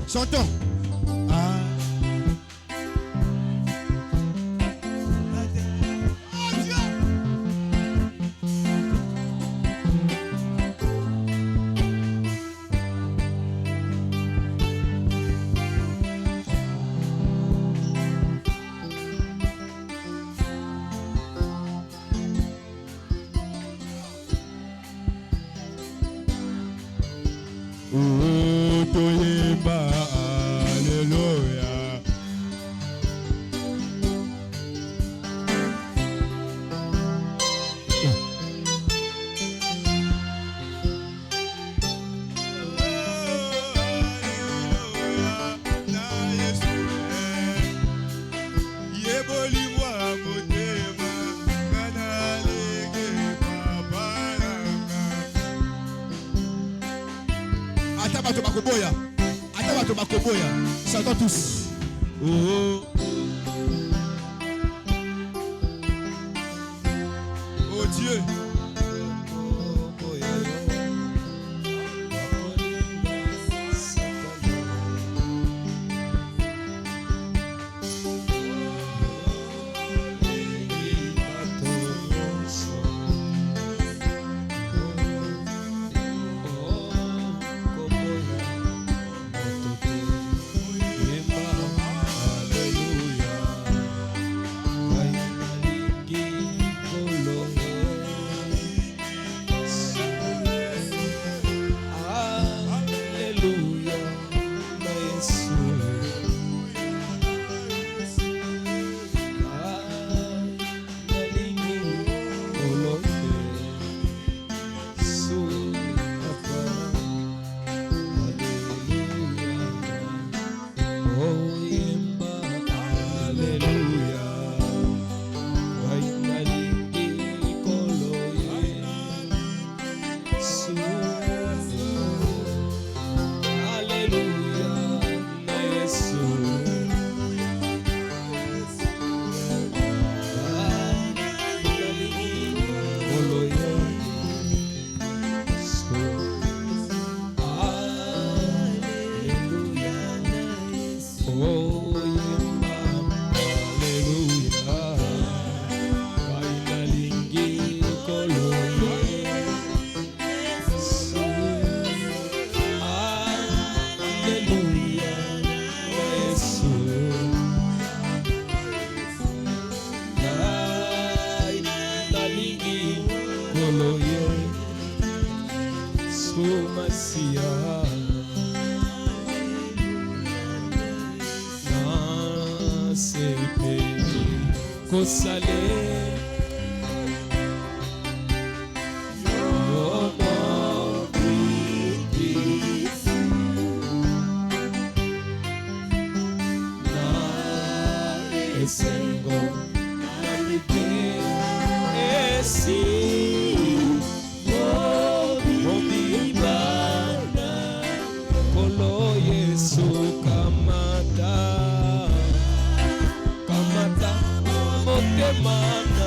Chantons. Chantons tous. Oh, oh Dieu. Kamata, kamata, motema.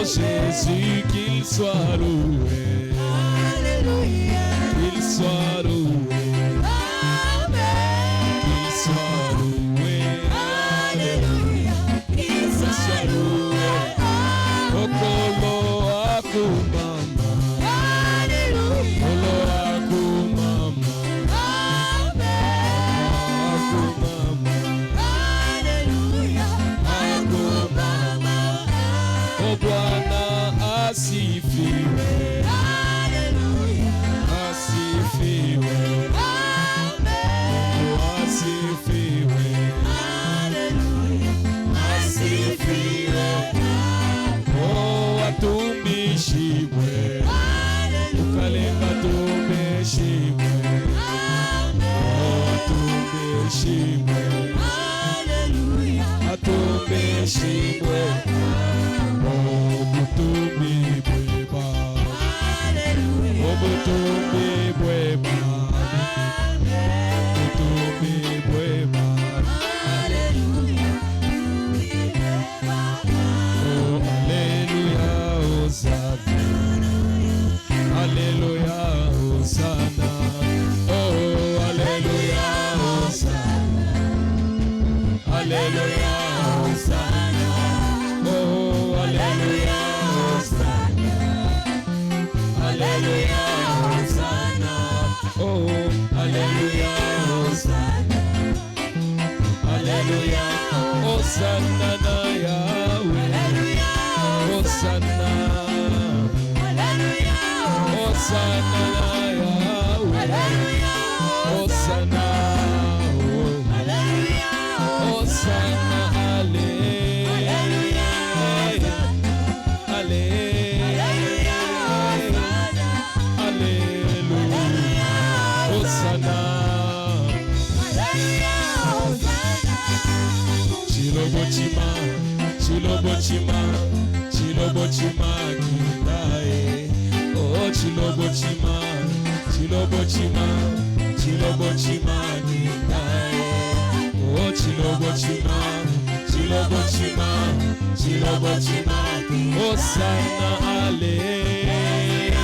Jésus, qu'il soit loué. Alléluia. Qu'il soit loué. Amen. Qu'il soit loué. Alléluia. Qu'il soit loué. Okolo akumama. Alléluia. Okolo akumama. Amen. Akumama. Alléluia. Akumama. O Bwana asifiwe. Alléluia. Asifiwe. Amen. Asifiwe. Alléluia. Asifiwe. Oh, atumishibwe. Ukalenga tumeshibwe. Oh, atumishibwe. Alléluia. Atumishibwe. Oh, butumibwe ba. Oh, butumibwe ba. Butumibwe ba. Oh, Alléluia, Hosanna. Alléluia, Hosanna. Oh, Alléluia, Hosanna. Alléluia, Hosanna. Oh, Alléluia, Hosanna. Alléluia, Hosanna. Oh, Alléluia, Hosanna. Alléluia, Hosanna na Yahweh. Hosanna. Hosanna na Yahweh. Hosanna. Hosanna, Alléluia. Alléluia. Alléluia. Hosanna. Chilobochima, Chilobochima, Chilobochima Kindae. Oh, Chilobochima, Chilobochima, Chilobochima Kindae. Oh, Chilobochima, Chilobochima, Chilobochima. Hosanna, Alléluia.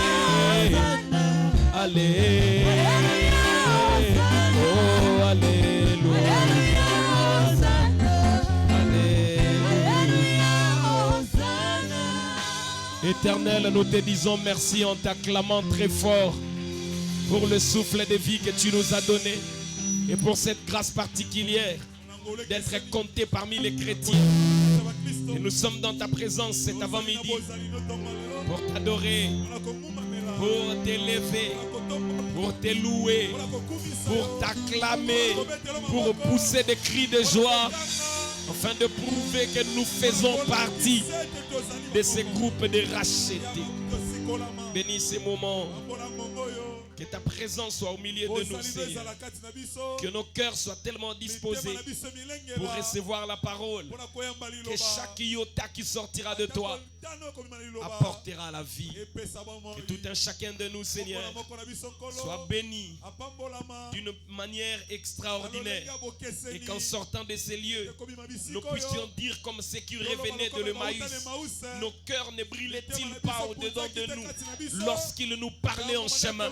Alléluia. Oh, Alléluia. Éternel, nous te disons merci en t'acclamant très fort pour le souffle de vie que tu nous as donné et pour cette grâce particulière d'être comptés parmi les chrétiens. Et nous sommes dans ta présence cet avant-midi pour t'adorer, pour t'élever, pour te louer, pour t'acclamer, pour pousser des cris de joie, afin de prouver que nous faisons partie de ces groupes de rachetés. Bénis ces moments. Que ta présence soit au milieu de nous, Seigneur. Que nos cœurs soient tellement disposés pour recevoir la parole. Que chaque iota qui sortira de toi apportera la vie. Que tout un chacun de nous, Seigneur, soit béni d'une manière extraordinaire. Et qu'en sortant de ces lieux, nous puissions dire comme ceux qui revenaient de l'Emmaüs, nos cœurs ne brillaient-ils pas au-dedans de nous lorsqu'ils nous parlaient en chemin?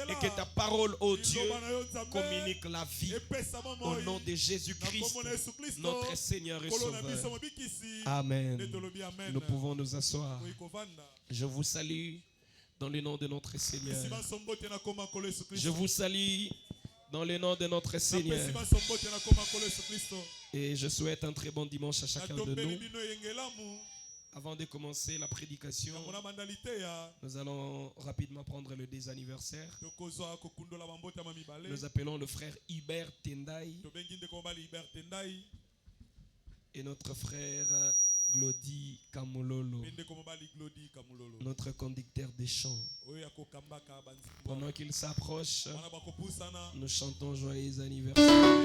Et que ta parole, ô Dieu, communique la vie au nom de Jésus-Christ, notre Seigneur et Sauveur. Amen. Nous pouvons nous asseoir. Je vous salue dans le nom de notre Seigneur. Je vous salue dans le nom de notre Seigneur. Et je souhaite un très bon dimanche à chacun de nous. Avant de commencer la prédication, nous allons rapidement prendre le désanniversaire. Nous appelons le frère Hubert Tendai et notre frère Glody Kamololo, notre conducteur des chants. Pendant qu'il s'approche, nous chantons joyeux anniversaire.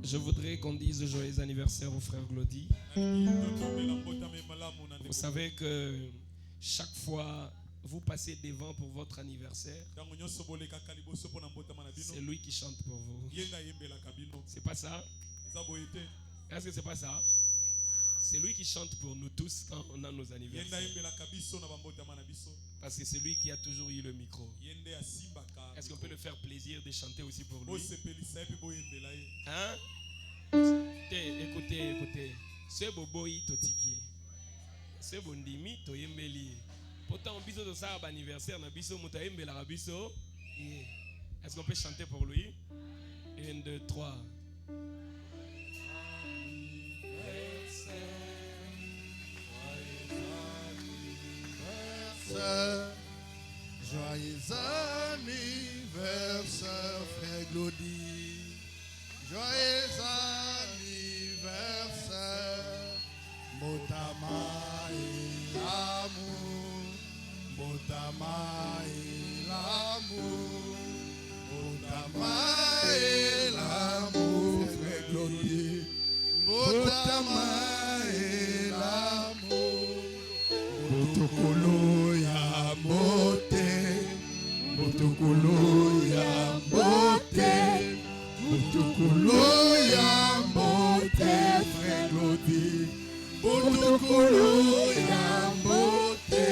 Je voudrais qu'on dise joyeux anniversaire au frère Glody. Vous savez que chaque fois vous passez devant pour votre anniversaire, c'est lui qui chante pour vous. C'est pas ça? Est-ce que c'est pas ça? C'est lui qui chante pour nous tous quand on a nos anniversaires. Parce que c'est lui qui a toujours eu le micro. Est-ce qu'on peut le faire plaisir de chanter aussi pour lui? Hein? Écoutez. C'est Boboï Totiki. C'est Bondimi Toyembeli. Pourtant, on biso de ça à l'anniversaire, on a biso Moutaïmbe la biso. Est-ce qu'on peut chanter pour lui? 1, 2, 3. Joyeux anniversaire, frère Glody. Joyeux anniversaire, Motama et l'amour. Motama et l'amour. Motama et l'amour, frère Glody. Motama et l'amour. Motokolo ya mote. Motokolo ya mote. Motokolo ya mote, frère Glody. Motokolo ya mote.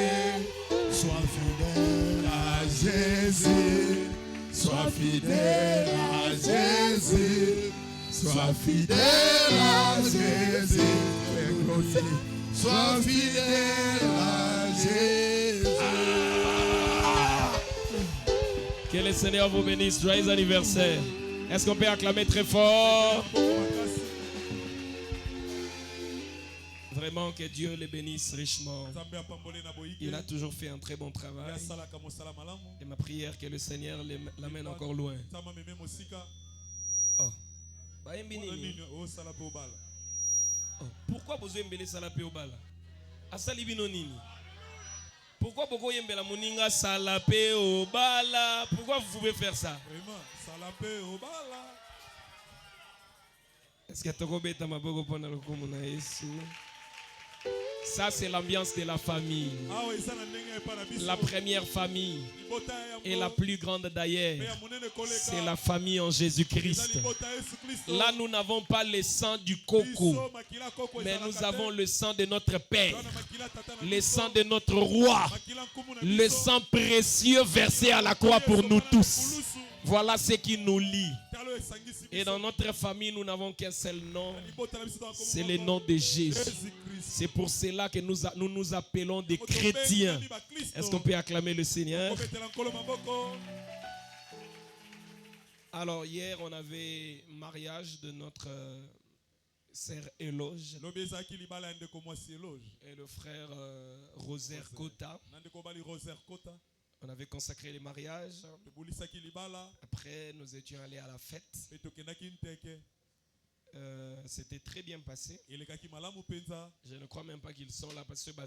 Sois fidèle à Jésus. Sois fidèle à Jésus. Sois fidèle à Jésus, frère Glody. Sois fidèle à Jésus. Que le Seigneur vous bénisse. Joyeux anniversaire. Est-ce qu'on peut acclamer très fort? Vraiment que Dieu les bénisse richement. Il a toujours fait un très bon travail. Et ma prière que le Seigneur l'amène encore loin. Oh. Oh. Pourquoi vous aimez salape au bal? Asali bino nini? Pourquoi vous aimez la moninga salape au bal? Pourquoi vous pouvez faire ça? Vraiment, salape au bal. Est-ce que tu as compris ma bogo pendant le commun Yesu? Ça, c'est l'ambiance de la famille. La première famille et la plus grande d'ailleurs, c'est la famille en Jésus-Christ. Là, nous n'avons pas le sang du coco, mais nous avons le sang de notre Père, le sang de notre Roi, le sang précieux versé à la croix pour nous tous. Voilà ce qui nous lie. Et dans notre famille, nous n'avons qu'un seul nom. C'est le nom de Jésus. C'est pour cela que nous nous appelons des chrétiens. Est-ce qu'on peut acclamer le Seigneur? Alors hier, on avait mariage de notre sœur Éloge et le frère Rosaire Kota. On avait consacré les mariages. Après, nous étions allés à la fête. C'était très bien passé. Je ne crois même pas qu'ils sont là parce que moi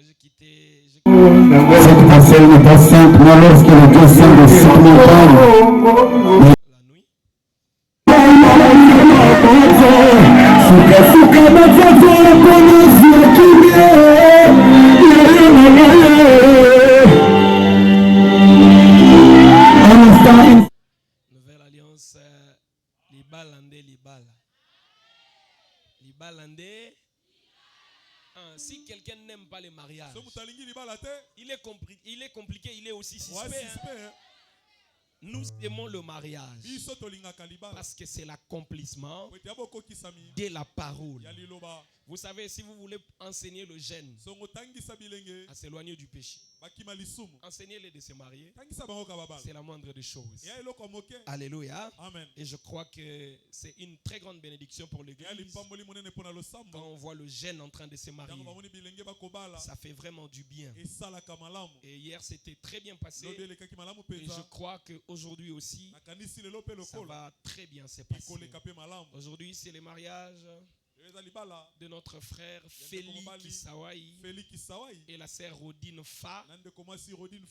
j'ai quitté. Cette passage n'est pas simple, mais lorsqu'il est question de surmonter la nuit. Nouvelle alliance, Libalandais. Si quelqu'un n'aime pas les mariages, il est compliqué, il est aussi suspect. Hein. Nous aimons le mariage parce que c'est l'accomplissement de la parole. Vous savez, si vous voulez enseigner le jeune à s'éloigner du péché, enseigner-les de se marier, c'est la moindre des choses. Alléluia. Amen. Et je crois que c'est une très grande bénédiction pour l'église. Quand on voit le jeune en train de se marier, ça fait vraiment du bien. Et hier, c'était très bien passé. Et je crois qu'aujourd'hui aussi, ça va très bien se passer. Aujourd'hui, c'est le mariage de notre frère Félix Kisawai et la sœur Rodine Fa,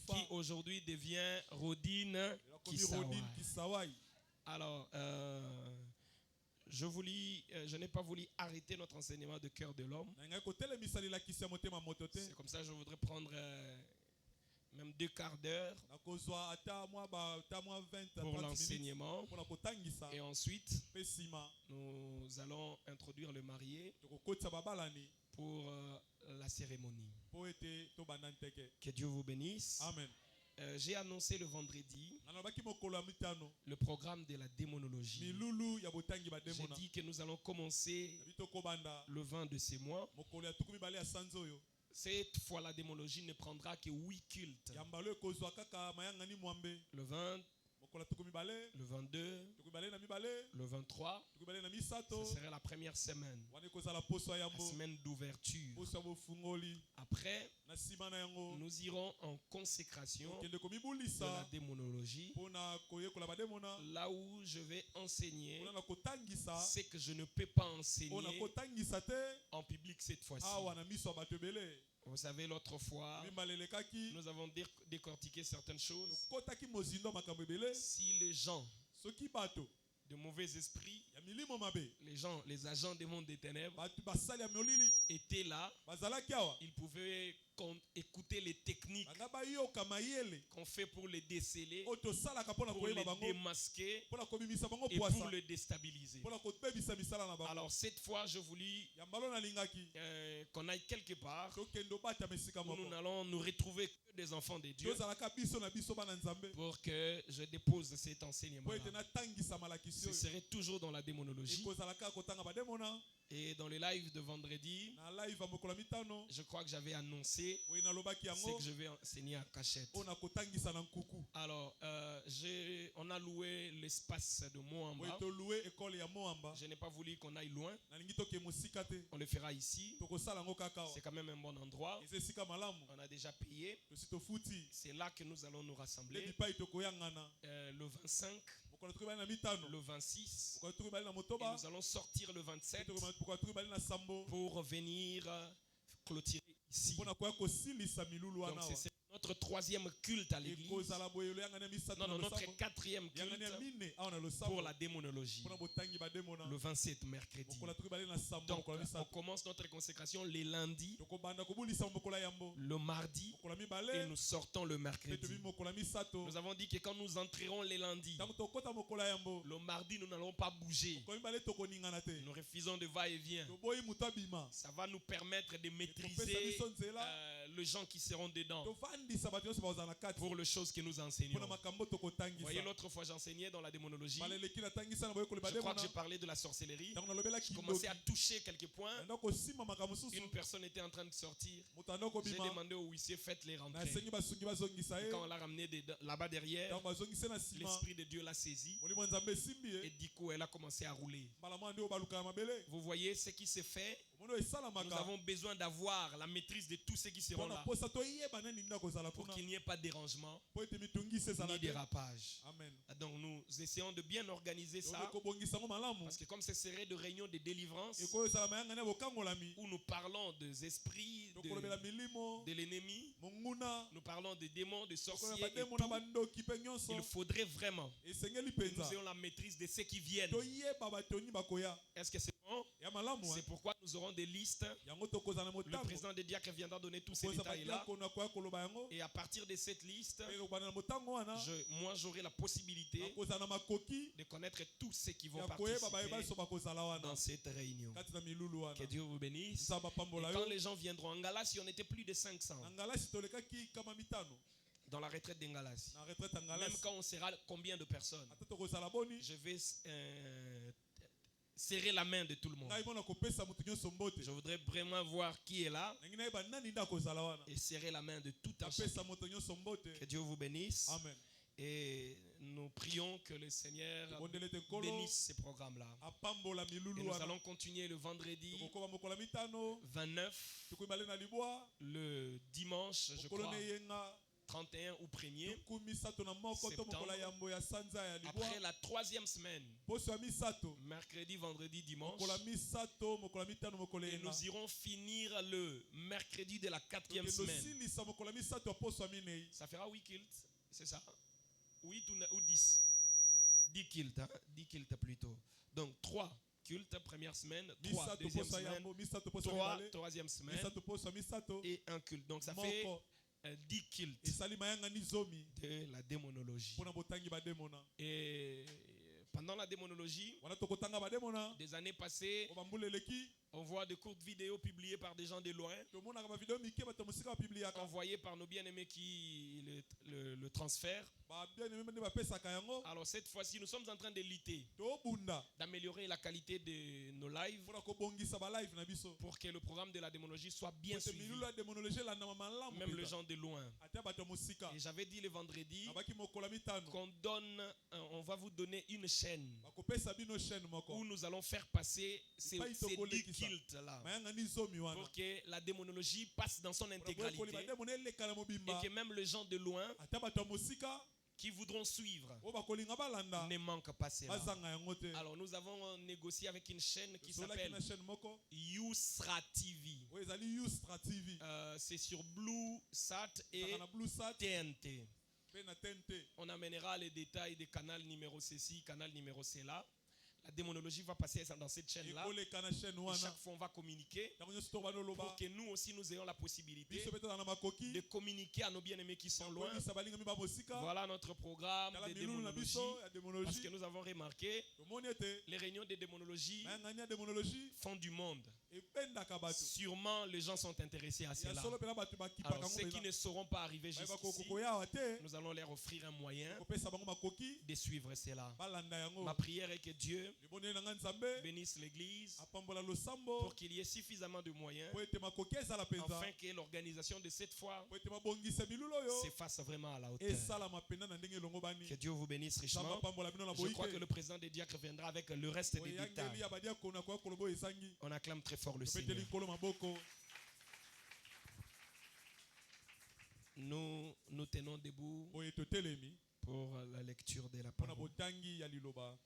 qui aujourd'hui devient Rodine Kisawai. Alors, je n'ai pas voulu arrêter notre enseignement de cœur de l'homme. C'est comme ça que je voudrais prendre même 2 quarts d'heure nakozwa ata mwa 20 pour 30 l'enseignement. mpona kotangisa. Et ensuite, Mpe nsima nous allons introduire le marié tokokotisa babalani pour la cérémonie. mpo ete tobanda nteke. Que Dieu vous bénisse. Amen. J'ai annoncé le vendredi nalobaki mokolo ya mitano le programme de la démonologie. milulu ya botangi J'ai bademona dit que nous allons commencer nabi tokobanda le 20 de ce mois. mokolo ya tuku mibale ya sanza oyo. Cette fois, la démonologie ne prendra que 8 cultes. yambalo ekozwa kaka mayangani mwambe. Le 20, mokolo ya tuku mibale le 22, tuku mibale na mibale le 23. tuku mibale na Ce misato serait la première semaine, wana ekozala poso ya la yambo semaine d'ouverture. poso ya bofungoli. Après, na nsima na yango nous irons en consécration okende de la komibulisa démonologie, mpona koyekola bademona là où je vais enseigner mpona na kotangisa ce que je ne peux pas mpona enseigner kotangisa te en public cette fois-ci. awa na miso ya bato ebele. Vous savez, l'autre fois, mibale elekaki nous avons décortiqué certaines choses. tokotaki mozindo makambo ebele. Si les gens soki bato de mauvais esprits, ya milimo mabe les agents des mondes des ténèbres bato basali ya molili étaient là, bazalaki awa ils pouvaient écouter les techniques banga bayoka mayele qu'on fait pour les déceler, oyo tosalaka mpona pour les koyeba bango démasquer mpona kobimisa bango et pour pwasa les déstabiliser. mpona kobebisa misala na bango. Alors cette fois, je voulais yambalo nalingaki qu'on aille quelque part tokende obata mesika où moko nous n'allons nous retrouver que des enfants de Dieu tozalaka biso na biso bana nzambe pour que je dépose cet po enseignement. ete natangisa malakisi Ce oyo serait toujours dans la démonologie. ekozalaka kotanga bademona Et dans le live de vendredi, na live ya mokolo ya mitano je crois que j'avais annoncé oyo nalobaki ce yango que je vais enseigner en cachette. mpona kotangisa na nkuku Alors, on a loué l'espace de oyo Moamba. tolue ekole ya moamba. Je n'ai pas voulu qu'on aille loin. nalingi toke mosika te On le fera ici. tokosala yango kaka awa C'est quand même un bon endroit. eza esika malamu On a déjà payé. tosi tofuti C'est là que nous allons nous nde rassembler. bipai tokoyangana Le 25, mokolo tokoki bali na mitano le 26. mokolo tokoki bali na Et motoba nous allons sortir le 27 mokolo tokoki bali na sambo pour venir clôturer ici. mpona koya kosilisa milulu wana Donc awa c'est notre 3e culte à l'église. ekozala boyelo yangani ya misato Non, na non, notre losambo 4e yangani ya culte mine awa na pour losambo la démonologie. mpona botangi bademona Le 27 mercredi. mokolo tokoki bali na sambo Donc mokolo ya on misato commence notre consécration les lundis, tokobanda kobulisa mokolo ya yambo le mardi mokolo ya et mibale nous sortons le mpe mercredi. tobi mokolo ya misato Nous avons dit que quand nous entrerons les lundis, ntango tokota mokolo ya yambo le mardi nous n'allons pas bouger. mokolo mibale tokoningana te Nous refusons de va-et-vient. toboyi moto abima Ça va nous permettre de topesa maîtriser biso nzela les gens qui seront dedans tovandisa bato nyonso bazala na kati pour les choses que nous mpona enseignons. makambo Vous voyez, tokotangisa l'autre fois j'enseignais dans la démonologie. maleleki natangisa na boyekoli Je crois que bademona j'ai parlé de la sorcellerie. ntango nalobelaki Je ndoki commençais à toucher quelques points. nanda kosimba makambo mosusu Une personne était en train de sortir. moto anda J'ai kobima demandé au huissier, faites-les rentrer. nasengi basungi bazongisa ye Quand on l'a ramené là-bas derrière, ntango bazongise na nsima l'Esprit de Dieu l'a saisi. molimo ya nzambe esimbi Et ye du coup, elle a commencé à rouler. mbala mwa nde oyo balukaka mabele Vous voyez ce qui se fait. omoni oyo Nous esalamaka avons besoin d'avoir la maîtrise de tous ceux qui seront mpona là posa toyeba nani nda kozala pour kuna qu'il n'y ait pas de dérangement po ete mitungisi ezala ni te dérapage. amen Donc nous essayons de bien organiser oyo ça kobongisa yango malamu parce que comme ce serait de réunions de délivrance ekoyo ezala mayangani ya bokangolami où nous parlons des esprits tokolobela milimo de l'ennemi, monguna nous parlons des démons, des tokola sorciers et bademo na tout. bandoki mpe nyonso Il faudrait vraiment esengeli que nous mpenza ayons la maîtrise de ceux qui viennent. toyeba batoni bakoya Est-ce que c'est bon? ya malamu C'est pourquoi nous aurons des listes. yango tokozala na Le motango président des diacres viendra donner tous ces koza détails-là. badiakono akoya koloba yango Et à partir de cette liste, mpe kobanda na motango wana moi j'aurai la possibilité akozala na makoki de connaître tous ceux qui vont ya koyeba bayeba participer so bakozala wana dans cette réunion. kati na milulu wana Que Dieu vous bénisse. nzambe Et apambola quand yo les gens viendront en Galatie, on était plus de 500 na ngalasi tolekaki kama mitano dans la retraite d'Engalasi. na retraite ya Même ngalasi quand on sera combien de personnes, ata tokozala boni je vais serrer la main de tout le monde. ngai mona kopesa moto nyonso mbote Je voudrais vraiment voir qui est là nangi nayeba nani nde akozala wana et serrer la main de tout un chacun. apesa moto nyonso mbote Que Dieu vous bénisse. amen Et nous prions que le Seigneur tokondele te nkolo bénisse ces programmes-là. apambola Et milulu nous wana allons continuer le vendredi tokokoba mokolo ya mitano 29, tokoyibale na libwa le dimanche, je mokolo crois, na eyenga 31 ou 1er. tuku misato na moko to mokolo ya yambo ya sanza ya libwa Après la 3e semaine, poso ya misato mercredi, vendredi, dimanche, mokolo ya misato mokolo ya mitano mokolo et eyenga nous irons finir le mercredi de la 4e semaine. tosilisa mokolo ya misato ya poso ya minei Ça fera 8 kilts, c'est ça? 8 ou 10? 10 kilts, hein? 10 kilts plutôt. Donc 3 cultes, première semaine, 3 misato deuxième poso ya semaine, yambo misato poso ya 3 mibale troisième semaine misato poso ya misato et un culte. Donc ça fait moko 10 cultes esali mayangani zomi de la démonologie. mpona botangi bademona. Et pendant la démonologie, wana tokotanga bademona des années passées, o bambula eleki on voit de courtes vidéos publiées par des gens de loin, tomonaka bavideo mike bato mosika bapibliaka envoyées par nos bien-aimés qui le transfèrent. babieneme nde bapesaka yango. Alors cette fois-ci, nous sommes en train de lutter, tobunda d'améliorer la qualité de nos lives mpona kobongisa balive na biso pour que le programme de la démonologie soit bien ete suivi, milulu ya demonologie elandama malamu même le mpenza. gens de loin. ata bato ya mosika Et j'avais dit le vendredi nabaki mokolo ya mitano qu'on donne, on va vous donner une chaîne bakopesa bino chaîne où moko nous allons faire passer ces Pas 10 itokolekisa. cultes-là mayangani zomi wana pour que la démonologie passe dans son mpona intégralité boyekoli bademona eleka na et mobimba que même les gens de loin ata bato ya mosika qui voudront suivre oyo bakolinga balanda ne manquent pas cela. bazanga yango te. Alors nous avons négocié avec une chaîne qui tozolaki s'appelle na chaîne moko Yousra TV. oyo ezali Youstra TV C'est sur Blue Sat et ezaka na blusat TNT. mpe na tente. On amènera les détails des canaux numéro ceci, canal numéro cela. La démonologie va passer dans cette chaîne-là. ekoleka na chaîne Et wana chaque fois, on va communiquer ntango nyonso to banoloba pour que nous aussi, nous ayons la possibilité biso mpe tozala na makoki de communiquer à nos bien-aimés qui sont loin. kolisa balingami ba mosika Voilà notre programme tala de milulu na démonologie. biso ya Parce que démonologie nous avons remarqué, tomoni ete les réunions de démonologie mayangani ya démonologie font du monde. ebendaka bato Sûrement, les gens sont intéressés à ya cela. solo mpena bato bakipaka Alors, ceux ngo qui ne sauront pas arriver bayeba jusqu'ici, koyawa te nous allons leur offrir un moyen kopesa bango makoki de suivre cela. balanda yango. Ma prière est que Dieu liboneli na ngai nzambe bénisse l'Église apambola losambo pour qu'il y ait suffisamment de moyens po ete makoki ezala mpenza afin que l'organisation de cette fois po ete mabongisa milulu oyo se fasse vraiment à la hauteur. esalama mpenza na ndenge elongo bani. Que Dieu vous bénisse nzambe richement. apambola bino na Je crois que boyike le président des diacres viendra avec le reste des oyangeli détails. ya badiakona na koya koloba oyo esangi On acclame très fort le topeteli Seigneur. nkolo maboko. Nous tenons debout boye totelemi pour la lecture de la mpona parole. botangi ya liloba.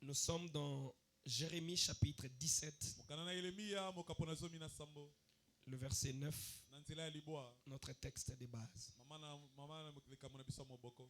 Nous sommes dans Jérémie chapitre 17, mokana na Yeremia mokapo na zomi na sambo le verset 9, na nzela ya libwa notre texte de base. mama na likambo na biso ya moboko.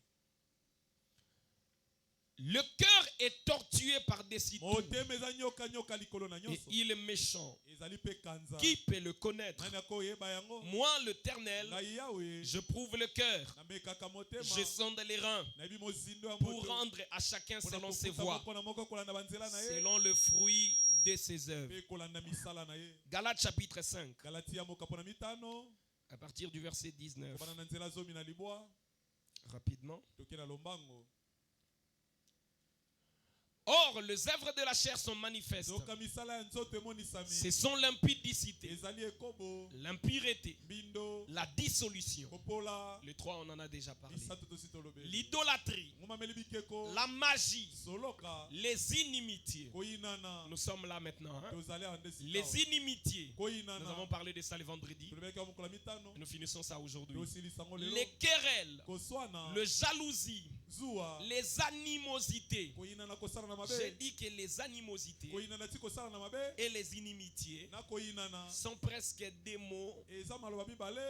Le cœur est tortué par-dessus tout motema eza nyoka likolo na et nyonso il est méchant. ezali mpe kanza. Qui peut le connaître? nani akoyeba yango? Moi, l'Éternel, ngai yawe je prouve le cœur, namekaka motema je sonde les reins nayebi mozindo ya pour moto rendre à chacun mpona selon ses kofuta voies, moko na moko kolanda banzela na ye selon le fruit de ses œuvres. mpe kolanda misala na ye. Galates chapitre 5, Galatia mokapo na mitano à partir du verset 19. kobana na nzela zomi na libwa Rapidement. toke na lombango. Or, les œuvres de la chair sont manifestes. zoka misala ya nzoto emonisami Ce sont l'impudicité, ezali ekobo l'impureté, mbindo la dissolution. kopola Les trois, on en a déjà parlé. misato tosi tolobe L'idolâtrie, ngomameli bikeko la magie, soloka les inimitiés. koyinana Nous sommes là maintenant. Hein? tozali awa nde sika Les inimitiés. Nous koyinana avons parlé de ça le vendredi. tolobeki ya mokolo ya mitano Nous finissons ça aujourd'hui. tosilisa yango lelo Les querelles, koswana le jalousie, zuwa les animosités. koyinana kosala na J'ai mabe dit que les animosités koyinana ti kosala na mabe et les inimitiés na koyinana sont presque des mots eza maloba mibale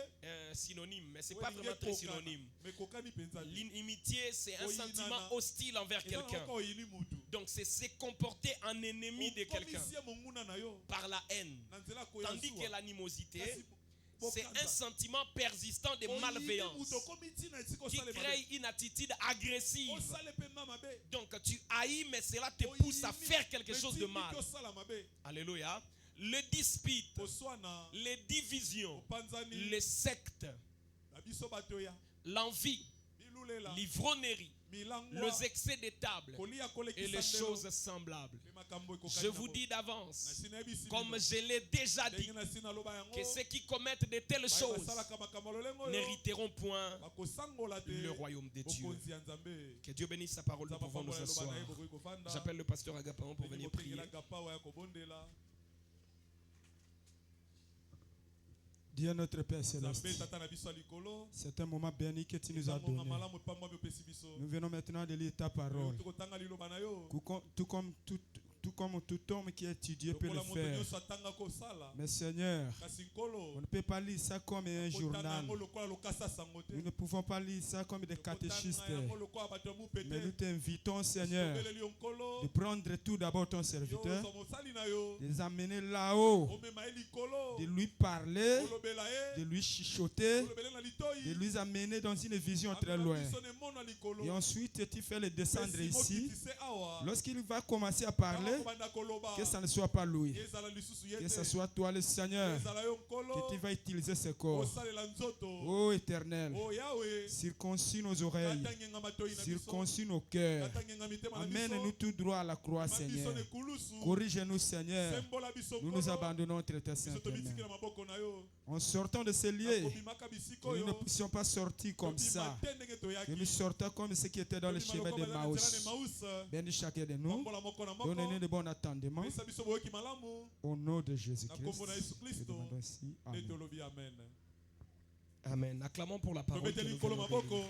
synonymes, mais ce n'est oyo pas elingi vraiment très ekokana, synonyme. me kokani mpenza te. L'inimitié, c'est un Oyinana. sentiment hostile envers eza na quelqu'un. moko oyini mutu Donc, c'est se comporter en ennemi de quelqu'un okomisi ye monguna na yo par la haine. na nzela ya koya Tandis que zuwa l'animosité, kasi c'est bokanza. un sentiment persistant de Oyini malveillance mutu okomi ntina esi qui kosala crée une attitude agressive. osale mpe ma mabe Donc, tu haïs, mais cela te pousse à faire quelque chose de mal. osala mabe Alléluia. Les disputes, koswana les divisions, opanzani les sectes, na biso bato ya l'envie, bilulela l'ivrognerie, milangwa les excès de table kolia et kolekisa les ndelo choses semblables. mpe makambo ekokani Je na vous bo. dis Na d'avance, sina yebisi comme bino. je l'ai déjà dit, ndenge na sina loba yango que ceux qui commettent de telles baye choses basalaka makambo lolengo oyo n'hériteront point bakosangola te le royaume de Dieu. bokonzi ya nzambe. Que Dieu bénisse sa parole, nous Nzambe pouvons nous apambola loba na asseoir. ye bokoki kofanda. J'appelle le pasteur Agapaon pour Ndenge venir prier. bokengelaka pawa ya kobondela. Dieu notre Père Nzambe Céleste, tata na biso ya likolo. c'est un moment béni que tu nous as Nzambe donné. malamu epambo oyo opesi biso. Nous venons maintenant de lire ta parole. Tokotanga liloba na yo. Tout comme comme tout homme qui a étudié peut le lokola moto faire. nyonso atanga kosala Mais Seigneur, kasi nkolo on ne peut pas lire ça comme un kotanga journal. yango lokola lokasa sango te Nous ne pouvons pas lire ça comme des catéchistes. kotanga yango lokola bato ya mupete Mais nous t'invitons, Seigneur, tobeleli yo nkolo de prendre tout d'abord ton yo serviteur, ozwa mosali na yo de les amener là-haut, omema ye likolo de lui parler, olobela de ye lui chuchoter, olobele na litoi de lui amener dans une vision très amema loin. biso na emono ya likolo Et ensuite, tu fais le descendre Pesi ici. mokitise awa Lorsqu'il va commencer à parler, kobanda koloba que ça ne soit pas lui, ezala lisusu ye que te ce soit toi le Seigneur, ezala yo nkolo que tu vas utiliser ce corps. osalela nzoto Ô Éternel, o yawe circoncis nos oreilles, kata ngenga matoi na biso circoncis nos cœurs. kata ngenga mitema na Amène-nous biso tout droit à la croix, ma biso Seigneur. na ekulusu Corrige-nous, Seigneur. sembola biso Nous nous nkolo abandonnons entre tes biso saintes mains. tobitikela maboko na yo En sortant de ce lieu, kobimaka bisika que nous ne oyo puissions pas sortir comme ça. tobima te ndenge Que toyaki nous sortons comme ceux qui étaient dans le chemin de Maus. Bénis chacun de nous. pambola moko na moko Donnez-nous de bons attendements. pesa biso boyoki malamu Au nom de na Jésus-Christ. kombo na yesu Nous kristo demandons ainsi. nde Amen. tolobi amen Amen. Acclamons pour la parole. que tobeteli nous nkolo venons de maboko lire.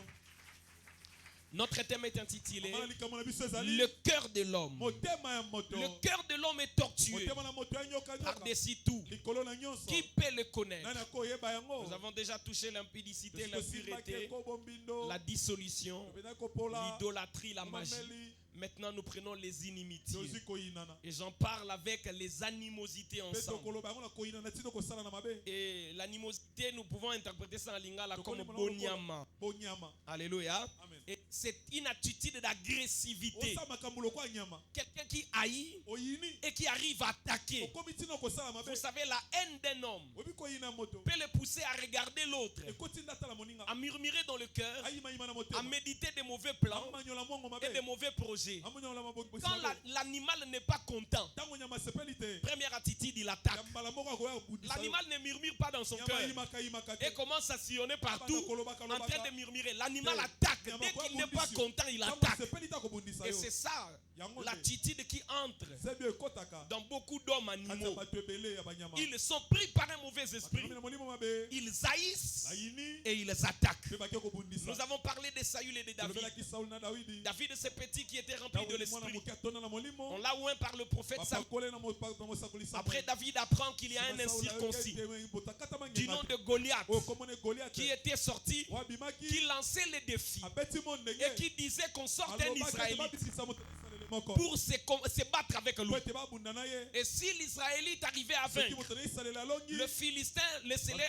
Notre thème est intitulé mama na likambo na biso ezali Le cœur de l'homme. motema ya moto Le cœur de l'homme est tortueux motema na moto ya nyoka nyoka par-dessus tout. likolo na nyonso Qui peut le connaître? nani akoyeba yango Nous avons déjà touché l'impudicité, tosimbaki l'impureté, ekobo mbindo la dissolution, tobendaki kopola l'idolâtrie, la magie. mameli Maintenant, nous prenons les inimitiés. tozwi koyinana Et j'en parle avec les animosités mpe ensemble. tokoloba yango na koyinana ntina kosala na mabe Et l'animosité, nous pouvons interpréter ça en lingala comme Tokoni mona bonyama. bonyama Alléluia. Amen. Et c'est une attitude d'agressivité. osala makambo lokwa nyama Quelqu'un qui haït oyini et qui arrive à attaquer. okomi ntina kosala mabe Vous savez, la haine d'un homme oyebi koyina moto peut le pousser à regarder l'autre, ekoti nda atala moninga à murmurer dans le cœur, ayimayima na à motema méditer des mauvais plans amanyola mongo et mabe des mauvais projets. amanyola mabongi Quand l'animal n'est pas content, ntango nyama asepeli te première attitude, il attaque. ya mbala moko akoya kobudisa yo L'animal ne murmure pas dans son nyama cœur ayimaka et commence à sillonner partout en train de murmurer. L'animal Yeah. attaque. Yeah, Dès mais qu'il n'est quoi, pas condition? content, il ntango attaque. asepeli ta kobundisa Et yo c'est ça yango te l'attitude qui entre sebi ekotaka dans beaucoup d'hommes kati ya animaux. bato ebele ya banyama Ils sont pris par un mauvais esprit. bakomi na molimo mabe Ils haïssent bayini et ils attaquent. mpe bake kobundisa Nous avons parlé de Saül et de David. tolobelaki sauli na dawidi David, ce petit qui était rempli de dawidi mwana l'esprit. moke atonda na On molimo l'a oint par le prophète Samuel. bapakole na mosakoli Samuel. Après, David apprend qu'il y a un incirconcis du nom de Goliath oyo komona goliath qui était sorti, oyo abimaki qui lançait les défis abeti mo ndenge et qui disait qu'on sorte un alobaki ete Israélite babikisa moto ya Israele moko pour se battre avec po lui. ete babunda na ye Et si l'Israélite arrivait à soki vaincre, moto na Israele alongi le Philistin les serait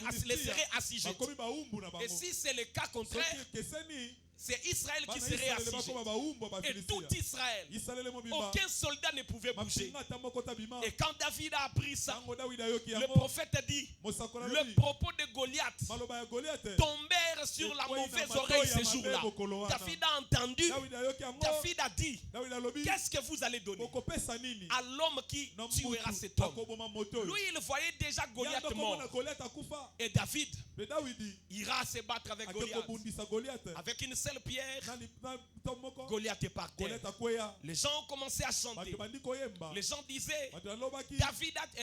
assujetti. bakomi baumbu na Et bango si c'est le cas contraire, soki ekeseni c'est Israël qui bana serait Israele assujetti. bakoma baumbu ya Et tout bafilistia Israël, Israele mobimba aucun soldat ne pouvait bouger. mapinga ata moko tabima Et quand David a appris ça, ntango dawidi ayoki le yango prophète dit, mosakoli le alobi propos de Goliath maloba ya goliath tombèrent sur la mauvaise oreille ce jour-là. David a entendu, dawidi ayoki yango David a dit, dawidi alobi qu'est-ce que vous allez donner bokopesa nini à l'homme qui na tuera mutu cet homme? akoboma moto oyo Lui, il voyait déjà Goliath yango mort. komona goliath akufa Et David mpe dawidi ira se battre avec ake Goliath. kobundisa goliath Avec une seule pierre, na ntongo moko Goliath est par terre. goliath akweya Les gens ont commencé à chanter. bato bandi koyemba Les gens disaient, bato alobaki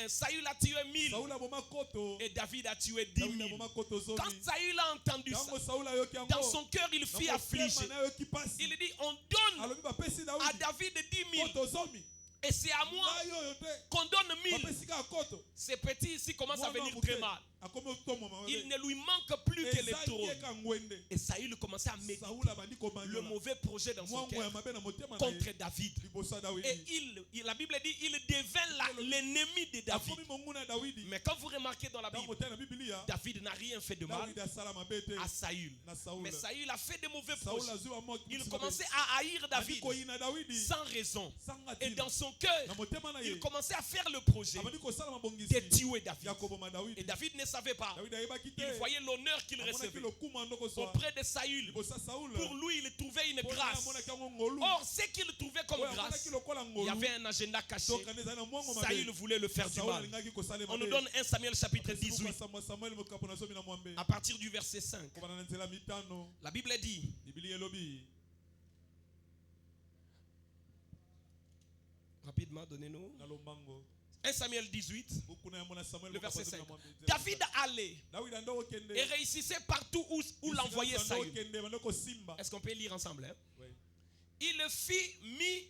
Saül a tué 1000 sauli aboma koto et David a tué 10 dawidi 000. aboma koto Quand zomi Saül a entendu ça, ntango sauli ayoki dans yango son cœur, il fut affligé. na ayoki pasi Il dit, on donne alobi bapesi à dawidi David 10 000 koto zomi et c'est à moi ngai oyo te qu'on donne 1000. bapesi kaka koto Ce petit ici commence à Mwana venir moke très mal. akomi otomoma Il ne lui manque plus que le eza trône. ye ka ngwende Et Saül commençait à méditer sauli abandi le komanyola mauvais projet dans son mwango ya cœur mabe na motema na contre ye David. liboso ya Et dawidi la Bible dit, il devint l'ennemi de David. akomi monguna ya dawidi Mais quand vous remarquez dans la ntango Bible, te na bibilia David n'a rien fait de mal dawidi asala mabe te à Saül. na sauli Mais Saül a fait de mauvais sauli projets. azwi bamwa Il commençait à haïr David koyina dawidi sans raison. sanga Et tina dans son cœur, na motema na il ye commençait à faire le projet abandi kosala de mabongisi tuer David. ya koboma Et dawidi David ne savait pas. dawidi ayebaki te Il voyait l'honneur qu'il amonaki recevait lokumu andoko zwa auprès de Saül. liboso ya sauli Pour lui, il trouvait une mpo na ye grâce. amonaki yango ngolu Or, ce qu'il trouvait comme oyo grâce, amonaki lokola il y ngolu avait un agenda caché. tokende ezali na mwango Saül mabe voulait le faire du sauli mal. alingaki kosalema On nous donne 1 Samuel chapitre 18, samuel mokapo na zomi na mwambe à partir du verset 5. kobana na nzela mitano La Bible dit, biblia elobi rapidement, donnez-nous. na lombango 1 Samuel 18, buku na yango na samuel le mokapo verset na 5. mwambe David allait dawidi ando okende et réussissait partout où l'envoyait ando Saül. okende bando kosimba Est-ce qu'on peut lire ensemble, hein? Oui. Il fit mis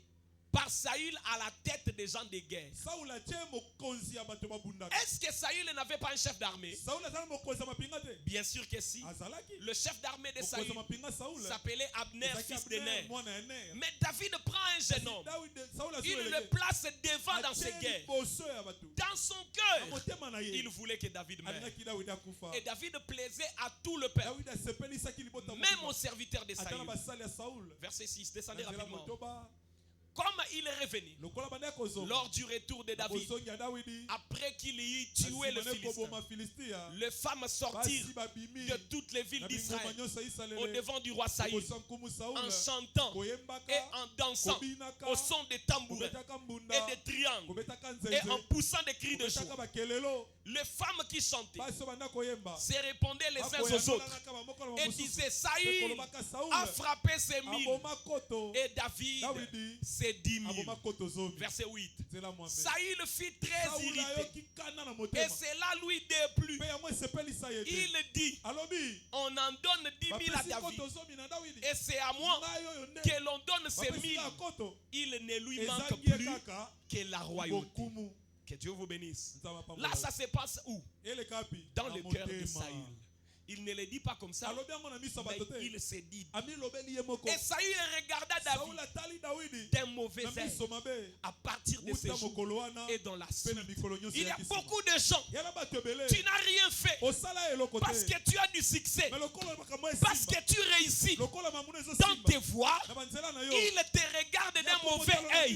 par Saül à la tête des gens de guerre. Saul atie mokonzi ya bato babundaka. Est-ce que Saül n'avait pas un chef d'armée? Saul azala mokonzi ya mapinga te. Bien sûr que si. Azalaki. Le chef d'armée de Saül Mokonzi ya mapinga Saul. s'appelait Abner, Ezaki fils de Abner, Ner. mwana ya Ner. Mais David prend un jeune homme. Saul Il azoleleke. le place devant dans ses Atie guerres. liboso ya bato. Dans son Na cœur, motema na ye. il voulait que David meure. Alingaki David akufa. Et David plaisait à tout le peuple, David asepelisaki libota même motema. aux serviteurs de Ata na Saül. basali ya Saul. Verset 6, descendez Na nzela rapidement. motoba. Comme il est revenu Lokola banda kozonga. lors du retour de David, Kozongi ya Dawidi. après qu'il ait tué le Asimane Philistin, koboma Filistia. les femmes sortirent Basi babimi. de toutes les villes Na d'Israël bingoma nyonso ya Israele. au devant du roi Saül Kobosa nkumu Saul. en chantant Koyembaka. et en dansant Kobinaka. au son des tambourins Kobetaka mbunda. et des triangles Kobetaka et en nzenze. poussant des cris de joie. Kobetaka bakelelo. Les femmes qui chantaient Basi banda koyemba. se répondaient les uns aux autres et disaient, Saül a frappé ses mille Aboma koto. et David Dawidi. ses 10 000. Aboma koto zomi. Verset 8. Nzela mwambe. Saül fut très Saul irrité ayoki kana na et motema. cela lui déplut. Pe yango esepelisa ye te. Il dit, Alobi. on en donne 10 000 à Bapesi David koto zomi na Dawidi. et c'est à moi Ngai oyo nde. que l'on donne ces Bapesi 1000. ka koto. Il ne lui manque Ezangi ye plus kaka. que la royauté. Bokumu. Que Dieu vous bénisse. Nzaba pambola. Là, ça se passe où? Ele kapi. Dans Na le cœur de motema. Saül. Il ne le dit pas comme ça, Alobi yango na miso mais bato te. il se dit. Ami lobeli ye moko. Et Saül regarda Saul David atali Dawidi. d'un mauvais Na œil miso mabe. à partir de ces Uta jours mokolo wana. et dans la Pe suite. na mikolo nyonso Il y ya a kisima. beaucoup de gens. Yala bato ebele. Tu n'as rien fait Osala eloko te. parce que tu as du succès, Mais lokola makambo parce esimba. que tu réussis Lokola mamuno ezo dans simba. tes voies. Na banzela na yo. Ils te regardent d'un mauvais œil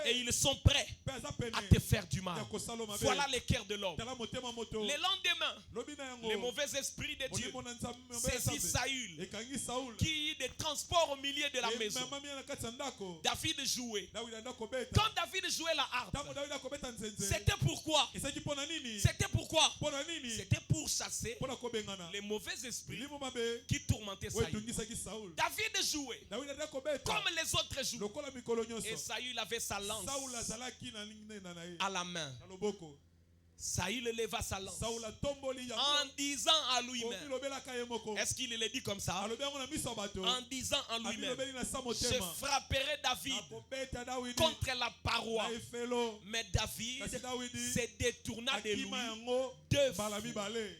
et ils sont prêts Pe aza pene. à te faire du mal. Ya kosala mabe. Voilà le cœur de l'homme. Tala motema moto. Le lendemain, Lobi na yango. les mauvais esprits de Dieu Molimo na nzambe saisit Saül ekangi Saul. qui eut des transports au milieu de la maison. Mama na kati ya ndako. David jouait. Dawidi anda kobeta. Quand David jouait la harpe, Tango Dawidi akobeta nzenze. c'était pourquoi? Esaki pona nini? C'était pourquoi? Pona nini? C'était pour chasser Pona kobengana. les mauvais esprits Limo mabe. qui tourmentaient Saül. Wetungisaki Saul. David jouait Dawidi anda kobeta. comme les autres jouent. Lokola mikolo Et nyonso. Saül avait sa lance Saul azalaki na lingne na ye. à la main. Na loboko. Saül leva sa lance Saul atomboli yango. en disant à lui-même. Lobelaka ye moko. Est-ce qu'il le dit comme ça? Alobi yango na miso bato. En disant en Ami lui-même, lobeli na sa je motema. frapperai David Akobeta Dawidi. contre la paroi. Na efelo. Mais David Kasi Dawidi. se détourna de lui Akima yango. deux Bala fois. mibale.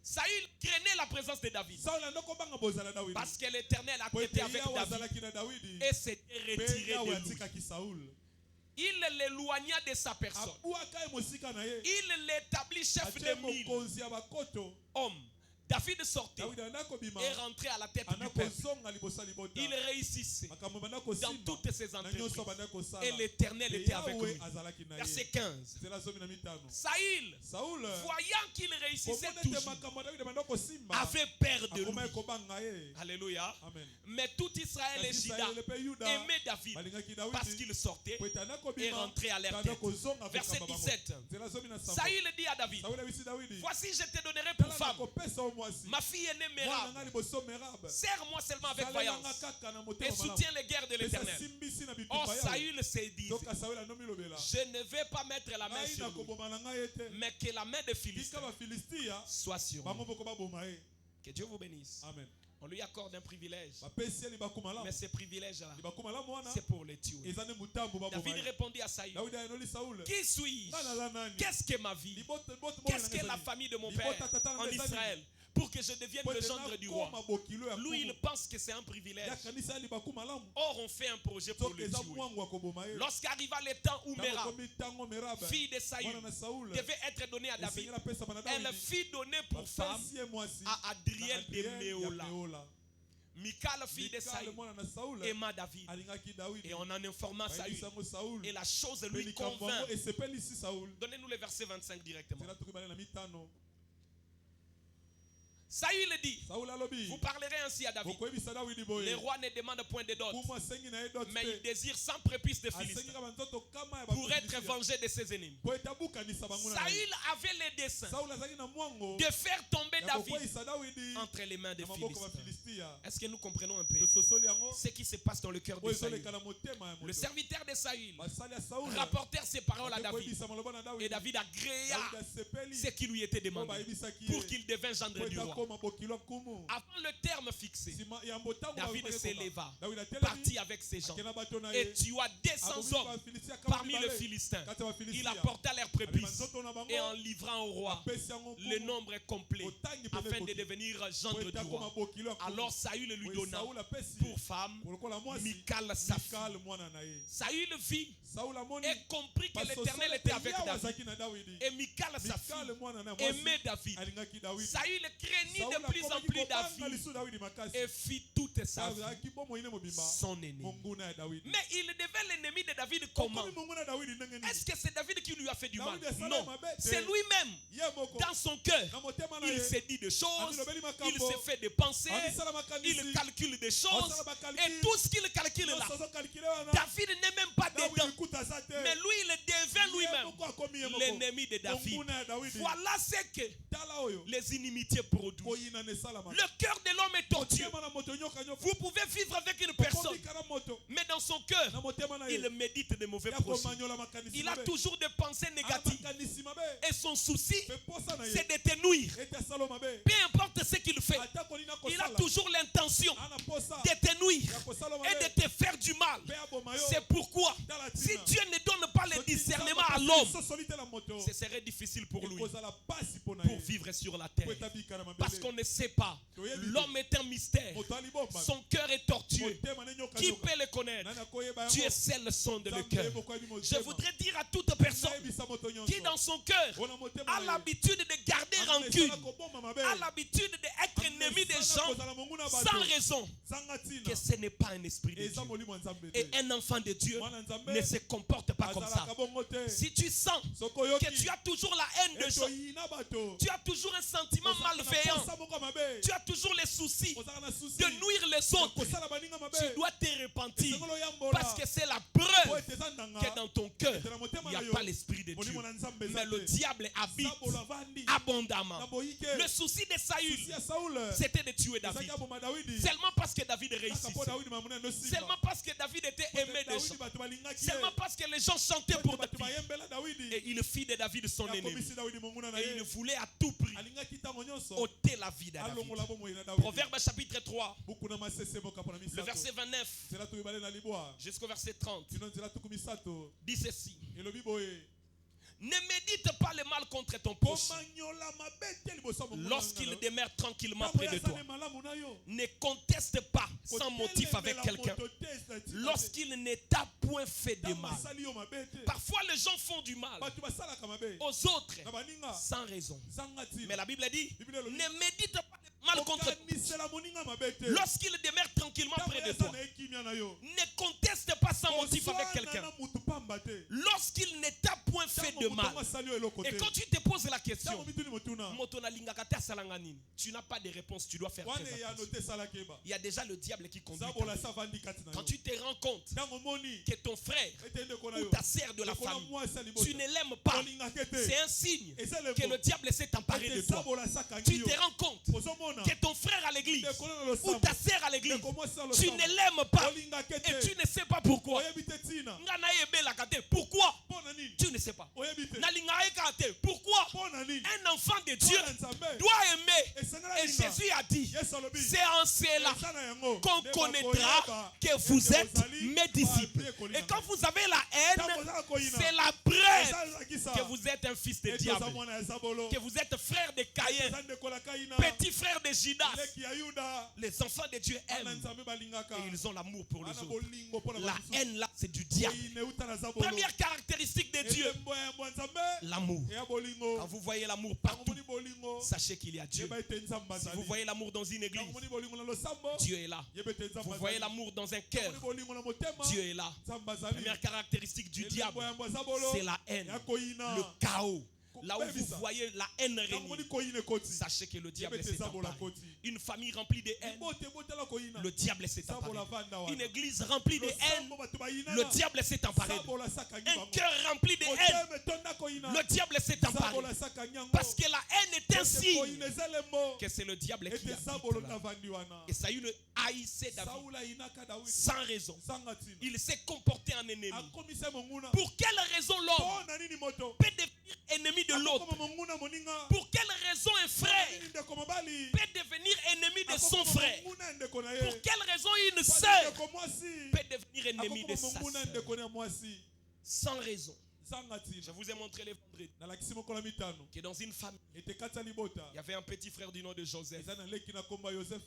Saül craignait la présence de David Saul andoko banga bozala Dawidi. parce que l'Éternel a Po ete été avec Yawe David azalaki na Dawidi. et s'était Pe retiré Yawe de lui. atikaki Saul. Il l'éloigna de sa personne. Abuaka ye mosika na ye. Il l'établit chef Atie de 1000 mokonzi ya bakoto. hommes. David sortait Dawidi anda kobima. et rentrait à la tête Anda du peuple. kozonga liboso ya libota. Il réussissait Makambo banda dans kosimba. toutes ses Na nyonso entreprises. banda kosala. Et l'Éternel Pe était avec Yawe lui. azalaki na ye. Verset 15. Nzela zomi na mitano. Saül, Saul. voyant qu'il réussissait Komona ete toujours, makambo ya Dawidi banda kosimba. avait peur de Akoma lui. ekobanga ye. Alléluia. Amen. Mais tout Israël et Kasi Juda Israele pe Yuda. aimaient David Balingaki parce Dawidi. qu'il sortait Po ete anda et kobima. rentrait à leur Tanda tête. kozonga avec Verset bango. 17. Nzela zomi na samba. Saül dit à David, Saul abisi Dawidi. voici je te donnerai pour Tala femme nakopesa yo mwasi. ma fille aînée Mwana Mérab. nga liboso Merab. Serre-moi seulement avec Salelanga vaillance kaka na et motema malamu. soutiens les guerres de Pesa l'Éternel. simbisi na Or bitumba yawe. Saül se dit, Toka Saul anomi lobela. je ne vais pas mettre la main Ngai sur lui, nakoboma na ngai ete. mais que la main de Tika Philistin bafilistia. soit sur Bango lui. moko baboma ye. Que Dieu vous bénisse. Amen. On lui accorde un privilège, Bapesi ye libaku malamu. mais ce privilège-là, Libaku malamu wana. c'est pour les tuer. Eza ne mutambo baboma David ye. répondit à Saül, Dawidi ayinoli Saul. qui suis-je? Nga naza nani? Qu'est-ce que ma vie? Libote bote Qu'est-ce que la famille de mon père en Israël pour que je devienne le gendre du roi? Lui, il pense que c'est un privilège. Yakanisa libaku malamu. Or, on fait un projet pour Toka le eza tuer. mwangu akoboma ye. Lorsqu'arriva le temps où Mérab, Nakomi tango Merab. fille de Saül, Mwana na Saul. devait être donnée à David, Esengela pesa bana elle Dawidi. fit donner pour femme Bapesi ye mwasi. à Adriel de Na Adriel ya Méola. Meola. Michal, fille de Mikal Saül, mwana na Saul. aima David. Alingaki Dawidi. Et on en informa Saül. Bayibisango Saul. Et la chose Pe lui likambo convainc. yango esepelisi Saul. Donnez-nous le verset 25 directement. Nzela tokibale na mitano. Saül dit, Saul alobi. vous parlerez ainsi à David. Bokoyebisa Dawidi Les boye. rois ne demandent point de dot, Kumu asengi na ye dot mais il te. désire 100 prépuces de Asengi Philistins kama nzoto kama ya pour être bafilistia. vengé de ses ennemis. Po ete abukanisa bango na ye. Saül avait le dessein Saul azalaki na mwango. de faire tomber Ya David kokweyisa Dawidi. entre les mains des Na maboko Philistins. bafilistia. Est-ce que nous comprenons un peu Tososoli yango. ce qui se passe dans le cœur de Oyo Saül? ezoleka na motema ya Le moto. serviteur de Saül Basali ya Saul. rapportèrent ces paroles à David. Bakoyebisa maloba na Dawidi. Et David agréa Dawidi asepeli. ce qui lui était Po demandé bayebisaki pour ye. qu'il devienne gendre Po du ete roi. Avant le terme fixé, David s'éleva, David partit avec ses gens et tua 200 hommes parmi les Philistins. Il apporta leurs prépuces et en livrant au roi, le nombre est complet afin de devenir gendre du roi. Alors Saül lui donna pour femme Michal sa fille. Saül vit et comprit que l'Éternel était avec David. Et Michal sa fille aimait David. Saül craignit de plus en plus David et fit toute sa vie son ennemi. Mais il devait l'ennemi de David comment? Est-ce que c'est David qui lui a fait du mal? Non, c'est lui-même. Dans son cœur, il s'est dit des choses, il s'est fait des pensées, il calcule des choses, et tout ce qu'il calcule là, David n'est même pas dedans. Mais lui, il devient lui-même l'ennemi de David. Voilà ce que les inimitiés produisent. Le cœur de l'homme est tortueux. Vous pouvez vivre avec une personne, mais dans son cœur, il médite de mauvais projets. Il a toujours des pensées négatives. Et son souci, c'est de te nuire. Peu importe ce qu'il fait, il a toujours l'intention de te nuire et de te faire du mal. C'est pourquoi, si Dieu ne donne pas le discernement à l'homme, ce serait difficile pour lui pour vivre sur la terre. Parce qu'on ne sait pas. L'homme est un mystère. Son cœur est tortueux. Qui peut le connaître? Dieu seul sonde le cœur. Je voudrais dire à toute personne qui dans son cœur a l'habitude de garder rancune, a l'habitude d'être ennemi des gens sans raison, que ce n'est pas un esprit de Dieu. Et un enfant de Dieu ne se comporte pas comme ça. Si tu sens que tu as toujours la haine de gens, tu as toujours un sentiment malveillant, tu as toujours les soucis de nuire les autres, tu dois te repentir, parce que c'est la preuve que dans ton cœur il n'y a pas l'esprit de Dieu, mais le diable habite abondamment. Le souci de Saül, c'était de tuer David, seulement parce que David réussissait, seulement parce que David était aimé des gens, seulement parce que les gens chantaient pour David, et il fit de David son ennemi, et il voulait à tout prix ôter la vie de David. Proverbe chapitre 3, le verset 29 jusqu'au verset 30 dit ceci: ne médite pas le mal contre ton prochain lorsqu'il demeure tranquillement près de toi. Ne conteste pas sans motif avec quelqu'un lorsqu'il ne t'a point fait de mal. Parfois les gens font du mal aux autres sans raison. Mais la Bible dit, ne médite pas le mal contre lorsqu'il demeure tranquillement près de toi. Ne conteste pas sans motif avec quelqu'un lorsqu'il ne t'a point fait de mal. Et quand tu te poses la question, tu n'as pas de réponse, tu dois faire très attention. Il y a déjà le diable qui conduit. Quand tu te rends compte que ton frère ou ta sœur de la famille, tu ne l'aimes pas, c'est un signe que le diable s'est emparé de toi. Tu te rends compte que ton frère à l'église ou ta sœur à l'église, tu ne l'aimes pas et tu ne sais pas pourquoi. Pourquoi? Tu ne sais pas. Pourquoi? Un enfant de Dieu doit aimer. Et Jésus a dit, c'est en cela qu'on connaîtra que vous êtes mes disciples. Et quand vous avez la haine, c'est la preuve que vous êtes un fils de diable, que vous êtes frère de Caïn, petit frère de Judas. Les enfants de Dieu aiment et ils ont l'amour pour les autres. La haine là, c'est du diable. Première caractéristique de Dieu, l'amour. Quand vous voyez l'amour partout, sachez qu'il y a Dieu. Si vous voyez l'amour dans une église, Dieu est là. Vous voyez l'amour dans un cœur, Dieu est là. Première caractéristique du diable, c'est la haine, le chaos. Là où vous voyez la haine régner, sachez que le diable s'est emparé. Une famille remplie de haine, le diable s'est emparé. Une église remplie de haine, le diable s'est emparé. Un cœur rempli de haine, le diable s'est emparé. Parce que la haine est un signe que c'est le diable qui habite là. Et Saül haïssait David sans raison. Il s'est comporté en ennemi. Pour quelle raison l'homme peut devenir ennemi de l'autre? Akokoma monguna moninga. Pour quelle raison un frère Nini ndeko mobali. peut devenir ennemi de son Akokoma frère? monguna ndeko na ye. Pour quelle raison une Kwani sœur ndeko mwasi. peut devenir ennemi de Akokoma sa monguna sœur? ndeko na mwasi. Sans raison. Zanga Je tina. vous ai montré les vendredis Nalakisi mokolo mitano. que dans une famille, Ete kata libota. il y avait un petit frère du nom de Joseph. Eza na leki na komba Joseph.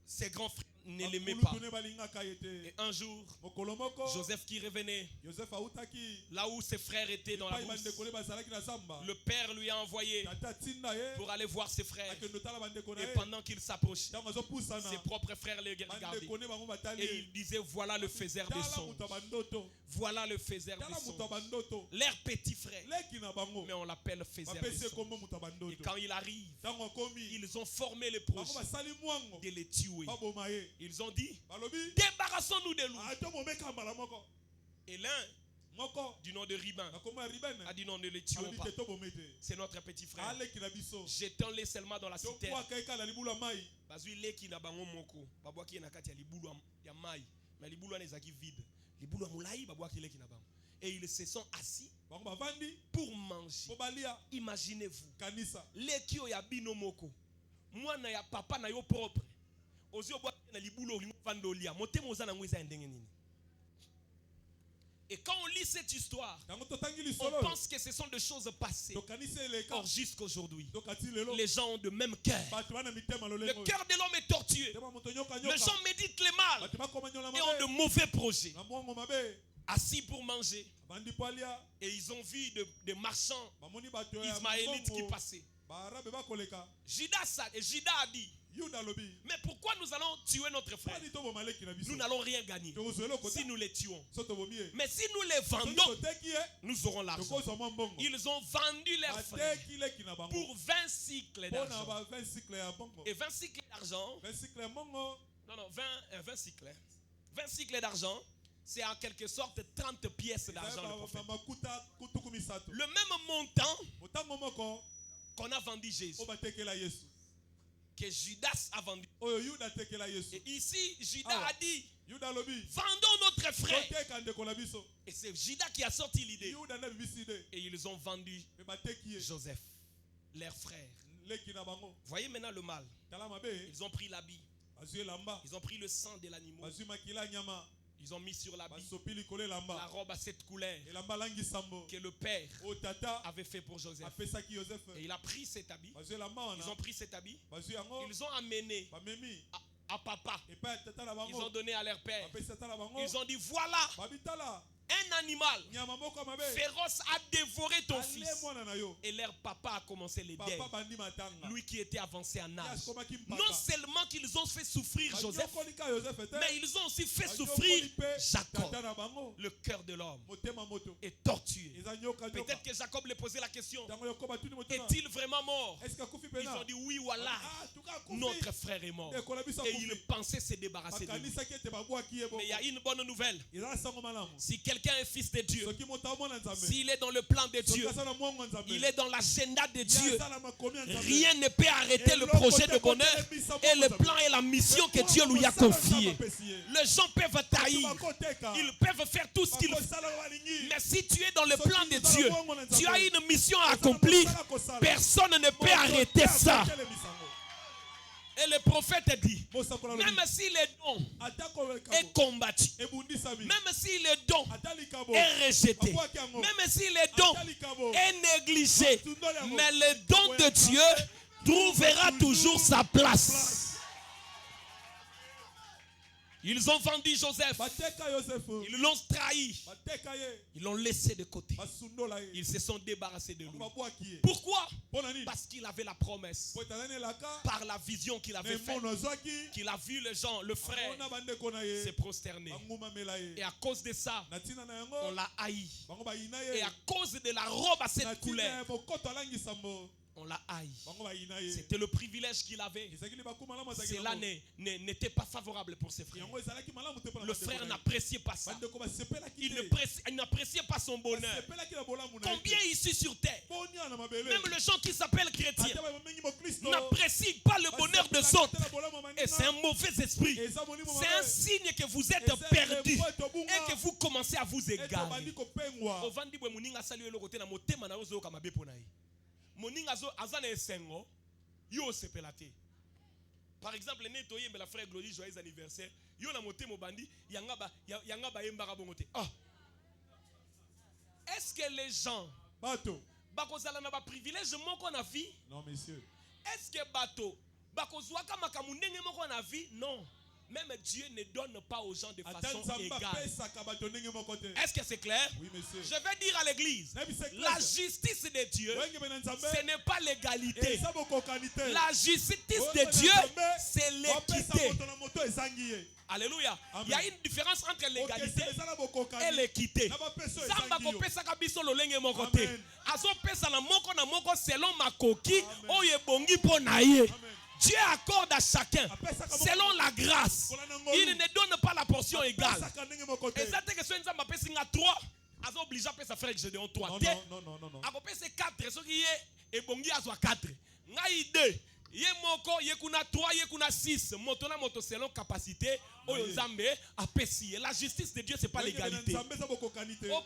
Ses grands frères ne l'aimaient pas. Bakulutu ne balingaka ye te. Et un jour, Mokolo moko. Joseph qui revenait Joseph autaki. là où ses frères étaient dans la Epai brousse, bandeko ne bazalaki na zamba. le père lui a envoyé Tata tinda ye. pour aller voir ses frères. Akendo tala bandeko na Et ye. pendant qu'il s'approchait, Ntango azopusana. ses propres frères les regardaient. Bandeko ne bango batali Et ye. il disait, voilà le faiseur des Tala songes. mutu ya bandoto. Voilà le faiseur Tala des mutu ya songes. bandoto. Leur petit frère. Leki na bango. Mais on l'appelle faiseur des Bapesi songes. kombo mutu ya Et bandoto. quand il arrive, Ntango akomi. ils ont formé le Bango projet basali mwango. de les tuer. Baboma ye. Ils ont dit, Balobi. débarrassons-nous de lui. Ato momeka mbala moko. Et l'un, Moko. du nom de Ribin, Na kombo ya Ruben. a dit non, ne le tuons Alobi pas. te to bomete. C'est notre petit frère. Aleki na biso. Jetons-les seulement dans la citerne. Tokwaka ekala libulu ya mai. Bazui leki na bango moko. Babwaki na kati ya libulu ya mai. Mais libulu wana ezaki vide. Libulu ya mulai babwaki leki na bango. Et ils se sont assis Bango bavandi. pour manger. Po balia. Imaginez-vous. Kanisa. Leki oyo ya bino moko. Mwana ya papa na yo propre. Ozi obwaki na libulu olingo vandolia. Motema oza na ngweza ndenge nini. Et quand on lit cette histoire, Tango totangi on lisolo. pense que ce sont des choses passées. Tokanisi eleka. Or jusqu'aujourd'hui, Tokati lelo. les gens ont de même cœur. Bato wana mitema Le lolengo. cœur de l'homme est tortueux. Tema moto nyoka Les nyoka. gens méditent le mal Bato bakoma nyola et ont de mabe. mauvais projets. Na mwango mabe. Assis pour manger. Bandi poalia. Et ils ont vu des marchands Bamoni bato ya ismaélites qui mbongo. passaient. Barabe bakoleka. Judas a dit, Yuda lobi. mais pourquoi nous allons tuer notre frère? Kwani to bomaleki na biso. Nous n'allons rien gagner Tozwelo kota. si nous les tuons. Soto bomie. Mais si nous les Soki vendons, toteki ye. nous aurons l'argent. Tokozwa mwa mbongo. Ils ont vendu leur frère Bateki leki na bango. pour 20 cycles Pona d'argent. ba 20 cycles ya bongo. Et 20 cycles d'argent, 20 cycles ya bongo. non, 20 cycles. 20 cycles d'argent, c'est en quelque sorte 30 pièces d'argent. Le prophète. Makuta kutuku misato. Le même montant Motango moko. qu'on a vendu Jésus, O batekela Yesu. que Judas a vendu. Oyo Yuda tekela Yesu. Et ici, Judas Ah. a dit, Yuda lobi. vendons notre frère. Toteka ndeko na biso. Et c'est Judas qui a sorti l'idée. Yuda na biside. Et ils ont vendu Me bateki ye. Joseph, leur frère. Leki na bango. Voyez maintenant le mal. Tala mabe. Ils ont pris l'habit. Bazui lamba. Ils ont pris le sang de l'animal. Bazui makila nyama. Ils ont mis sur l'habit Basopili kole la lamba. robe à cette couleur Elamba langi sambo. que le père O tata. avait fait pour Joseph. Apesaki Joseph. Et il a pris cet habit. Bazui lamba wana. Ils ont pris cet habit. Bazui yango. Ils ont amené Bamemi. à papa. Epa tata na Ils ont bango. donné à leur père. Apesi tata na bango. Ils ont dit, voilà, Babitala. un animal Nyama moko mabe. féroce a dévoré ton Ale fils. mwana na yo. Et leur papa a commencé les deuils. Papa bandi matanga. Lui qui était avancé en âge. Yas komaki mpaka. Non seulement qu'ils ont fait souffrir Joseph, Banyokolika Joseph ete. mais ils ont aussi fait Banyokoli souffrir pe Jacob. tata na bango. Le cœur de l'homme Motema moto. est tortueux. Eza nyoka nyoka. Peut-être que Jacob lui posait la question, Tango yokoba tuni motema. est-il vraiment mort? Est-ce que kufi Ils pena? ont dit oui, voilà, Ah, tuka kufi. notre frère est mort. Ndeko na biso Et kufi. ils pensaient se débarrasser de lui. Makanisa kete babwaki ye bongo. Mais il y a une bonne nouvelle. Eza sango malamu. Si quelqu'un est fils de Dieu, Soki moto amona nzambe. s'il est dans le plan de Soki Dieu, asala mwango nzambe. il est dans l'agenda de Dieu, Yasala makomi ya nzambe. rien ne peut arrêter le projet de bonheur et le plan et la mission que Dieu lui a confiée. Les gens peuvent trahir, ils peuvent faire tout ce qu'ils veulent. Mais si tu es dans le plan de Dieu, tu as une mission à accomplir, personne ne peut arrêter ça. Et le prophète dit, même si le don est combattu, même si le don est rejeté, même si le don est négligé, mais le don de Dieu trouvera toujours sa place. Ils ont vendu Joseph, ils l'ont trahi, ils l'ont laissé de côté, ils se sont débarrassés de lui. Pourquoi? Parce qu'il avait la promesse, par la vision qu'il avait faite, qu'il a vu les gens, le frère, se prosterner. Et à cause de ça, on l'a haï. Et à cause de la robe à cette couleur, on l'a haï. bango bayina ye. C'était le privilège qu'il avait. Ezakili bakuma malamu azaki Cela nango. n'était pas favorable pour ses frères. Yango ezalaki malamu te mpona Le bandeko frère na ye. n'appréciait pas ça. Bandeko basepelaki Il te. n'appréciait pas son bonheur. Basepelaki na bolamu na ye te. Combien ici sur terre, Bonia na mabele. même les gens qui s'appellent chrétiens, Ata bamengi mo Kristo. n'apprécient pas le bonheur des Basepelaki autres. te na bolamu ya maninga. Et c'est un mauvais esprit. Eza molimo C'est un mabe. signe que vous êtes Eza perdus elembo etobunga. et que vous commencez à vous Eto égarer. bandi kopengwa. Ovandi bwe muninga sali eloko te na motema na ozo kama bepo na ye. Moninga zo azana esengo yo sepela te. Par exemple, neto yembe la frère Glody joyeux anniversaire. Yo na motema bandi yanga ba yembaka bongo te. Ah. Est-ce que les gens Bato. bakozala na ba privilège moko na vie? Non, messieurs. Est-ce que bato bakozwaka makambo ndenge moko na vie? Non. Même Dieu ne donne pas aux gens de façon égale. Est-ce que c'est clair? Oui, monsieur. Je vais dire à l'église, la justice de Dieu, ce n'est pas l'égalité. La justice de Dieu, c'est l'équité. Alléluia. Il y a une différence entre l'égalité et l'équité. Zamba kopesa kabiso lolenge moko te. Azo pesa na moko selon makoki oye bongi po na ye. Dieu accorde à chacun selon la grâce. Il ne donne pas la portion égale. Et ça c'est que ce nzamba pesa nga 3, azo obligé à pesa frère Gédéon 3. Non. Ako pesa 4, so ki ye e bongi azo 4. Ngai 2. Ye moko, ye kuna 3, ye kuna 6. Moto na moto selon capacité. Oyo nzambe a pesi. La justice de Dieu c'est pas l'égalité. Oh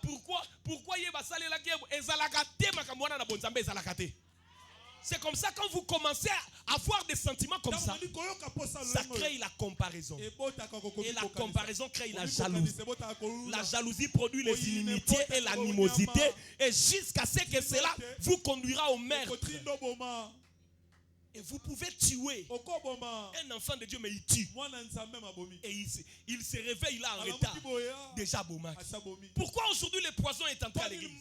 pourquoi ye basale la ke ezalaka te makamwana na bonzambe ezalaka te. C'est comme ça quand vous commencez à avoir des sentiments comme ça, ça crée la comparaison. Et la comparaison crée la jalousie. La jalousie produit les inimitiés et l'animosité. Et jusqu'à ce que cela vous conduira au meurtre. Et vous pouvez tuer un enfant de Dieu, mais il tue. Et il se réveille là en retard. Déjà Bomac. Pourquoi aujourd'hui le poison est entré à l'église?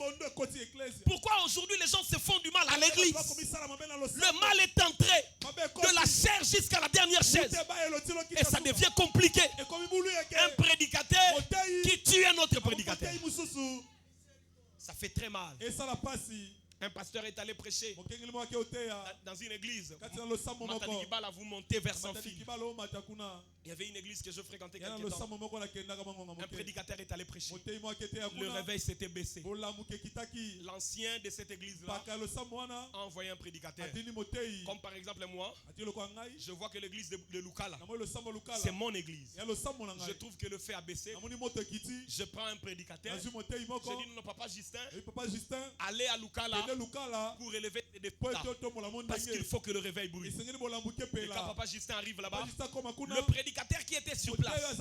Pourquoi aujourd'hui les gens se font du mal à l'église? Le mal est entré de la chair jusqu'à la dernière chaise. Et ça devient compliqué. Un prédicateur qui tue un autre prédicateur. Ça fait très mal. Un pasteur est allé prêcher dans une église. Matadikibala, vous montez vers son fil. Il y avait une église que je fréquentais quelque temps. Un prédicateur est allé prêcher. Le réveil s'était baissé. L'ancien de cette église-là a envoyé un prédicateur. Comme par exemple moi, je vois que l'église de Lukala, c'est mon église. Je trouve que le fait a baissé. Je prends un prédicateur. Je dis non, papa Justin, allez à Lukala pour élever des potas. Parce qu'il faut que le réveil brûle. Et quand papa Justin arrive là-bas, le prédicateur qui était sur place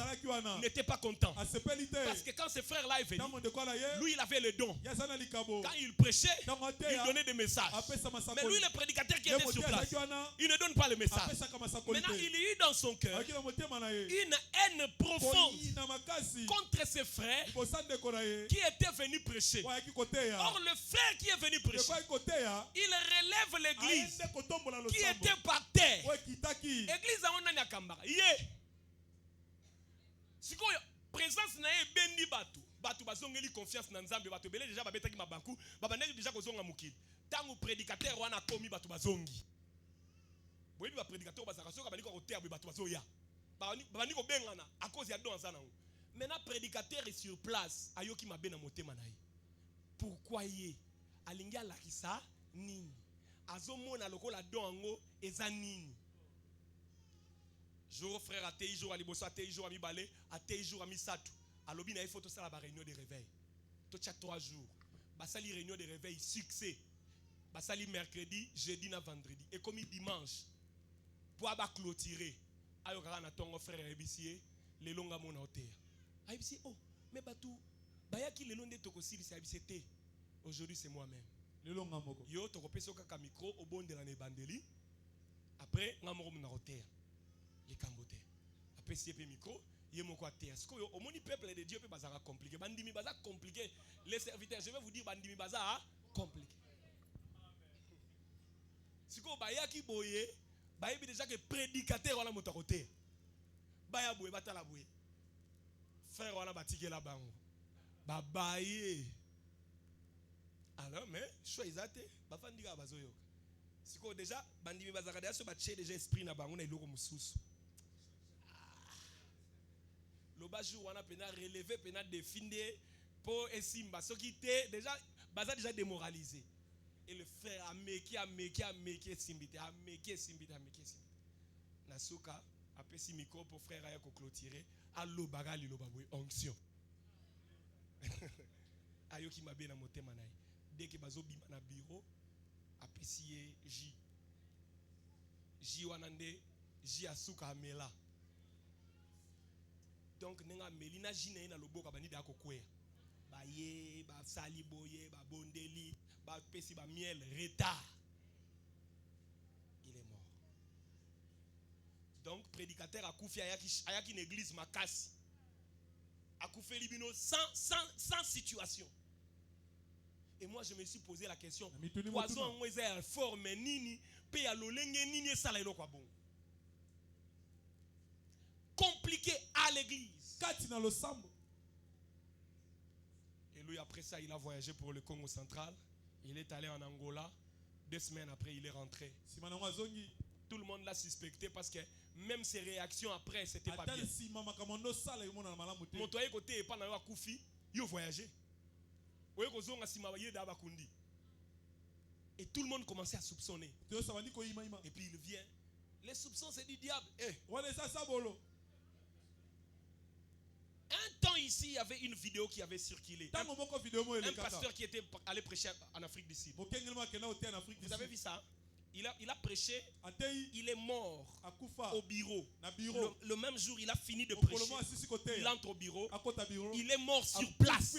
n'était pas content. Parce que quand ce frère-là est venu, lui il avait le don. Quand il prêchait, il donnait des messages. Mais lui, le prédicateur qui était sur place, il ne donne pas le message. Maintenant, il y a eu dans son cœur une haine profonde contre ses frères qui étaient venus prêcher. Or, le frère qui est venu prêcher, il relève l'église qui était par terre. Église à Onanya Kambara. Si quoi présence na bendi batu bazongeli confiance na nzambe batu belé déjà babetaki mabanku babandaki déjà kozonga mukili tangu prédicateur wana komi batu bazongi boyebi ba prédicateur bazaka soka baniko ko terre batu bazoya baniko bengana à cause ya don sana. Maintenant prédicateur est sur place ayoki mabe na motema na ye. Pourquoi ye alingi alakisa nini azomona lokola dongo eza nini? Jour frère à tes jours à liboso à tes jours à mi balé à tes jours à mi satou à lobi na faut tout ça la réunion de réveil tout chaque 3 jours basali réunion de réveil succès basali mercredi jeudi na vendredi et comme dimanche pour aba clôturer ayo kaka na tongo frère ebisier le longa mona hotel ebisier oh mais batou bayaki le londe tokosili c'est ebisier aujourd'hui c'est moi-même le longa moko yo tokopesa kaka micro au bon de la nebandeli après ngamoko mona hotel les cambotés. Après si le micro, il y a mon côté. Est-ce que au moni peuple de Dieu peut bazar compliqué. Bandimi bazar compliqué. Les serviteurs, je vais vous dire bandimi bazar compliqué. Si ko baya ki boye, baya bi déjà que prédicateur wala moto côté. Baya boye batala boye. Frère wala batike la bango. Ba baye. Alors mais choisissate, ba fandika bazoyo. Siko déjà bandimi bazakada so bache déjà esprit na bango na iloko mususu. Le bajou wana pena relever pena définir pour esimba soki té déjà baza déjà démoralisé. Et le frère a meki simbité, a meki simbité. Nasuka apesi micro pour frère aya ko clôturer allo bagali lo babwe onction. Ayoki mabe na motema naye. Dès que bazo bima na bureau apesi J wanande J asuka amela. Donc nenga melina J na loboka banidi akokwea. Ba ye ba sali boye ba bondeli ba pesi ba miel retard. Il est mort. Donc prédicateur akufi ayaki une église makasi. Akufi libino sans situation. Et moi je me suis posé la question, poison ngweze ya forme nini pe ya lolenge nini esala ilo kwa bon. Compliqué à l'église. Katina lo sambo. Et lui après ça il a voyagé pour le Congo central. Il est allé en Angola. 2 semaines après il est rentré. Tout le monde l'a suspecté parce que même ses réactions après c'était pas bien. Mon toye côté pas na kufi, il a voyagé. Et tout le monde commençait à soupçonner. Et puis il vient. Les soupçons c'est du diable. Un temps ici, il y avait une vidéo qui avait circulé. Un pasteur qui était allé prêcher en Afrique du Sud. Vous avez vu ça? Il a prêché, il est mort au bureau. Le même jour, il a fini de prêcher. Il entre au bureau. Il est mort sur place.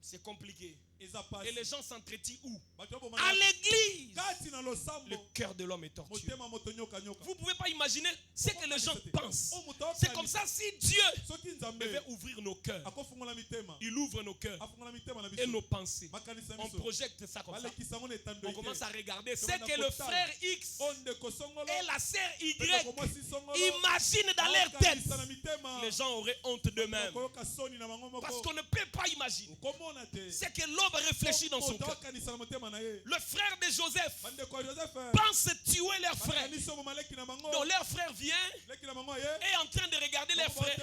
C'est compliqué. Et les gens s'entretuent où? À l'église. Le cœur de l'homme est torturé. Vous ne pouvez pas imaginer ce que les gens pensent. C'est comme ça si Dieu devait ouvrir nos cœurs. Il ouvre nos cœurs et nos pensées. On projette ça comme ça. On commence à regarder ce que le frère X et la sœur Y imaginent dans leur tête. Les gens auraient honte d'eux-mêmes. Parce qu'on ne peut pas imaginer ce que l'homme réfléchit dans son cœur. Le frère de Joseph pense tuer leur frère. Donc leur frère vient et en train de regarder leur frère,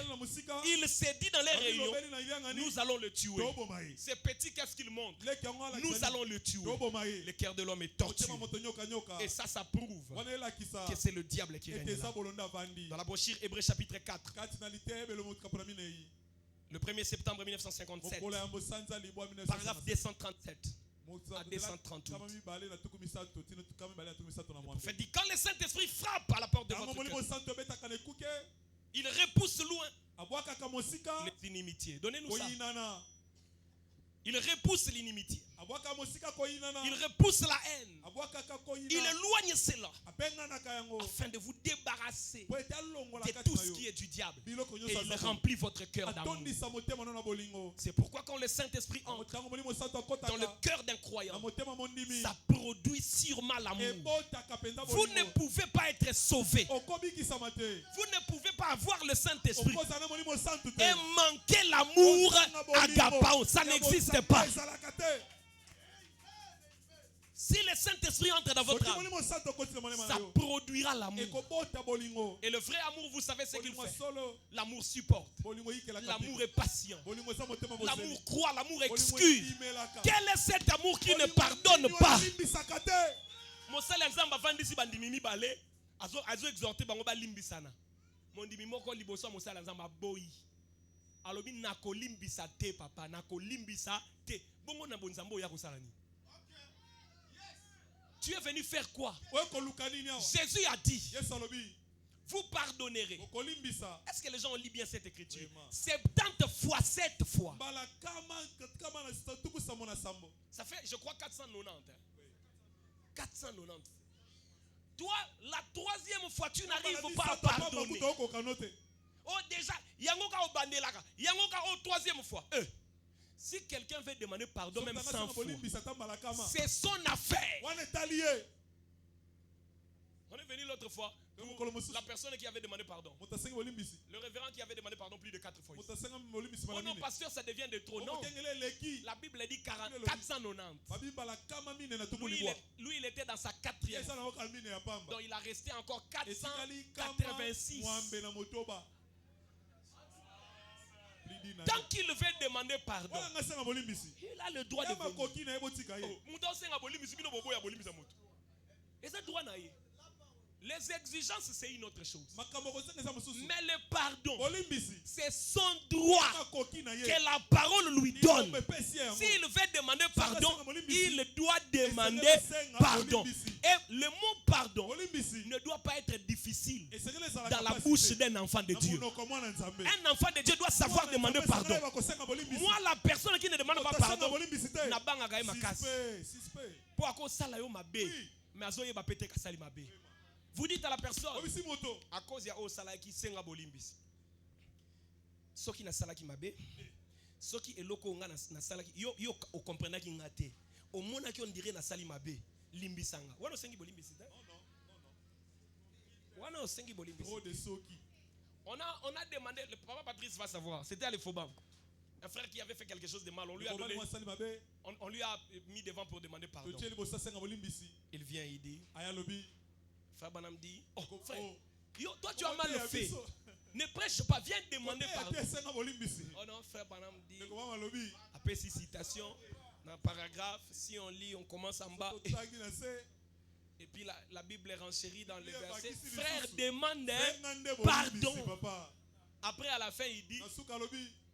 il s'est dit dans les réunions, nous allons le tuer. Ces petits, qu'est-ce qu'ils montrent? Nous allons le tuer. Le cœur de l'homme est torturé. Et ça prouve que c'est le diable qui règne là. Dans la brochure Hébreux chapitre 4, le 1er septembre 1957, paragraphe 237 à 238. Le prophète dit, quand le Saint-Esprit frappe à la porte de votre cœur, il repousse loin les inimitiés. Donnez-nous ça. Il repousse l'inimitié. Il repousse la haine. Il éloigne cela afin de vous débarrasser de tout ce qui est du diable. Et il remplit votre cœur d'amour. C'est pourquoi quand le Saint-Esprit entre dans le cœur d'un croyant, ça produit sûrement l'amour. Vous ne pouvez pas être sauvé. Vous ne pouvez pas avoir le Saint-Esprit et manquer l'amour agapao. Ça n'existe pas. Si le Saint-Esprit entre dans votre âme, ça produira l'amour. Et le vrai amour, vous savez ce qu'il fait. L'amour supporte. L'amour est patient. L'amour croit, l'amour excuse. Quel est cet amour qui ne pardonne pas? Alobi nakolimbisa te papa, nakolimbisa te. Bongo na bonzambo ya kosalani. Tu es venu faire quoi? Jésus a dit, vous pardonnerez. Est-ce que les gens lisent bien cette écriture? 70 fois 7 fois. Ça fait, je crois, 490. 490. Toi, la 3e fois, tu n'arrives pas à pardonner. Oh déjà, yangoka au bandelaka, yangoka au 3e fois. Si quelqu'un veut demander pardon même 100 fois, c'est son affaire. On est venu l'autre fois, pour la personne qui avait demandé pardon. Le révérend qui avait demandé pardon plus de 4 fois. Oh non, pasteur, ça devient de trop. Non. La Bible dit 490. Lui, il était dans sa 4e. Donc il a resté encore 486. Tant qu'il veut demander pardon, il a le droit de venir. Les exigences, c'est une autre chose. Mais le pardon, c'est son droit que la parole lui donne. S'il veut demander pardon, il doit demander pardon. Et le mot pardon ne doit pas être difficile dans la bouche d'un enfant de Dieu. Un enfant de Dieu doit savoir demander pardon. Moi, la personne qui ne demande pas pardon, n'a pas ma casse. Pourquoi ça l'a eu ma bé? Mais azoye ba pété kasali ma bé. Vous dites à la personne, à cause il y a au salaire qui senga bolimbis. Ce qui na salaki mabe, ce qui est loko nga na salaki yo o comprendre ki ngate. Au mona qui on dirait na sali mabe, limbisanga. Wana sengi bolimbis. Wana sengi bolimbis. On a demandé, le papa Patrice va savoir, c'était à l'Efobam. Un frère qui avait fait quelque chose de mal, on lui a donné, on lui a mis devant pour demander pardon. Il vient, il dit, frère Banam dit, oh frère, toi tu as mal fait. Ne prêche pas, viens demander pardon. Oh non, frère Banam dit, après ces citations, dans le paragraphe, si on lit, on commence en bas. Et puis la Bible est renchérie dans le verset. Frère demande pardon. Après à la fin, il dit,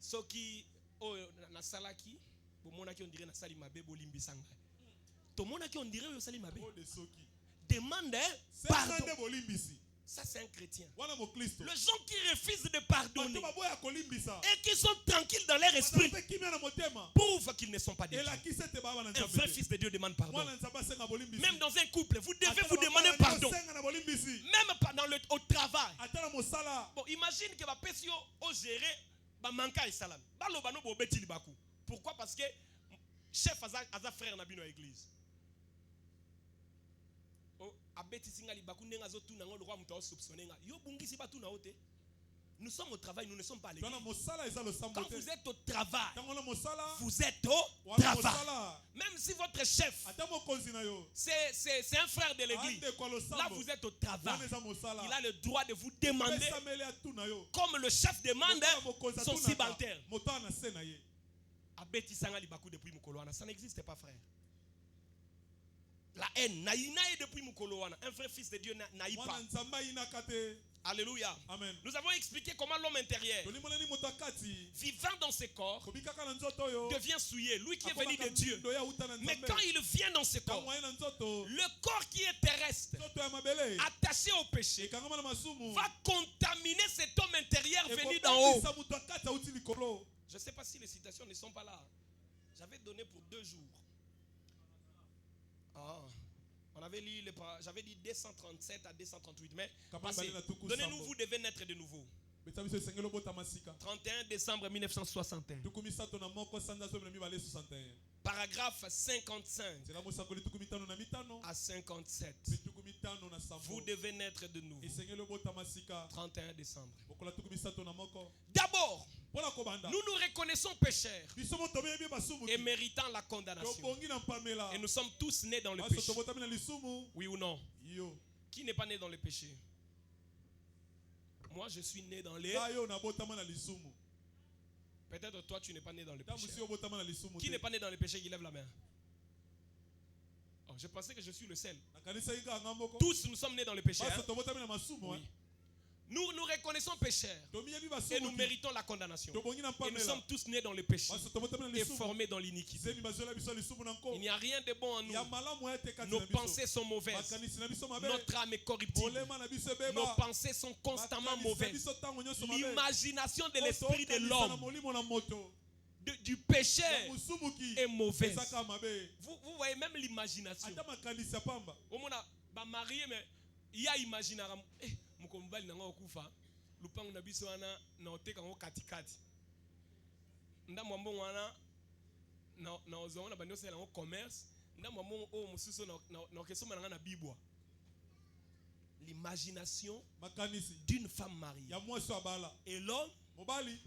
ce qui, oh, na salaki, on dirait na sali mabe bolimbisanga. Tout le monde qui on dirait na sali mabe. Demande pardon. Ça c'est un chrétien. Les gens qui refusent de pardonner et qui sont tranquilles dans leur esprit prouvent qu'ils ne sont pas des dieux. Un vrai fils de Dieu demande pardon. Même dans un couple, vous devez vous demander pardon. Même au travail. Bon, imagine que ma personne au gérer manka et salam. Pourquoi? Parce que chef a frère na bino église. Nous sommes au travail, nous ne sommes pas à l'église. Quand vous êtes au travail, vous êtes au travail. Même si votre chef, c'est un frère de l'église, là vous êtes au travail. Il a le droit de vous demander, comme le chef demande son subalterne. Ça n'existe pas, frère. La haine, depuis Mukoloana. Un vrai fils de Dieu n'aille pas. Alléluia. Amen. Nous avons expliqué comment l'homme intérieur, vivant dans ses corps, devient souillé. Lui qui est venu de Dieu. Mais quand il vient dans ce corps, le corps qui est terrestre, attaché au péché, va contaminer cet homme intérieur venu d'en haut. Je ne sais pas si les citations ne sont pas là. J'avais donné pour 2 jours. On avait lu, j'avais dit 237 à 238, mais donnez-nous, vous devez naître de nouveau. 31 décembre 1961. Paragraphe 55 à 57. Vous devez naître de nouveau. 31 décembre. D'abord, nous nous reconnaissons pécheurs et méritants la condamnation. Et nous sommes tous nés dans le péché. Oui ou non? Qui n'est pas né dans le péché? Moi, je suis né dans les... Peut-être toi, tu n'es pas né dans le péché. Qui n'est pas né dans le péché, il lève la main. Oh, je pensais que je suis le seul. Tous, nous sommes nés dans le péché. Hein? Oui. Nous nous reconnaissons pécheurs et nous méritons la condamnation. Et nous sommes tous nés dans le péché et formés dans l'iniquité. Il n'y a rien de bon en nous. Nos pensées sont mauvaises. Notre âme est corruptible. Nos pensées sont constamment mauvaises. L'imagination de l'esprit de l'homme, du péché, est mauvaise. Vous voyez même l'imagination. Au moins, marié, mais il y a imagination. Mukombali nanga okufa lupangu na biso wana na oteka ngo katikati ndamwa mbongo wana na ozonga na bandi osala ngo commerce ndamwa mbongo o mususu na okesoma nanga na bibwa l'imagination makanisi d'une femme mariée. ya mwasi abala Et l'homme, mobali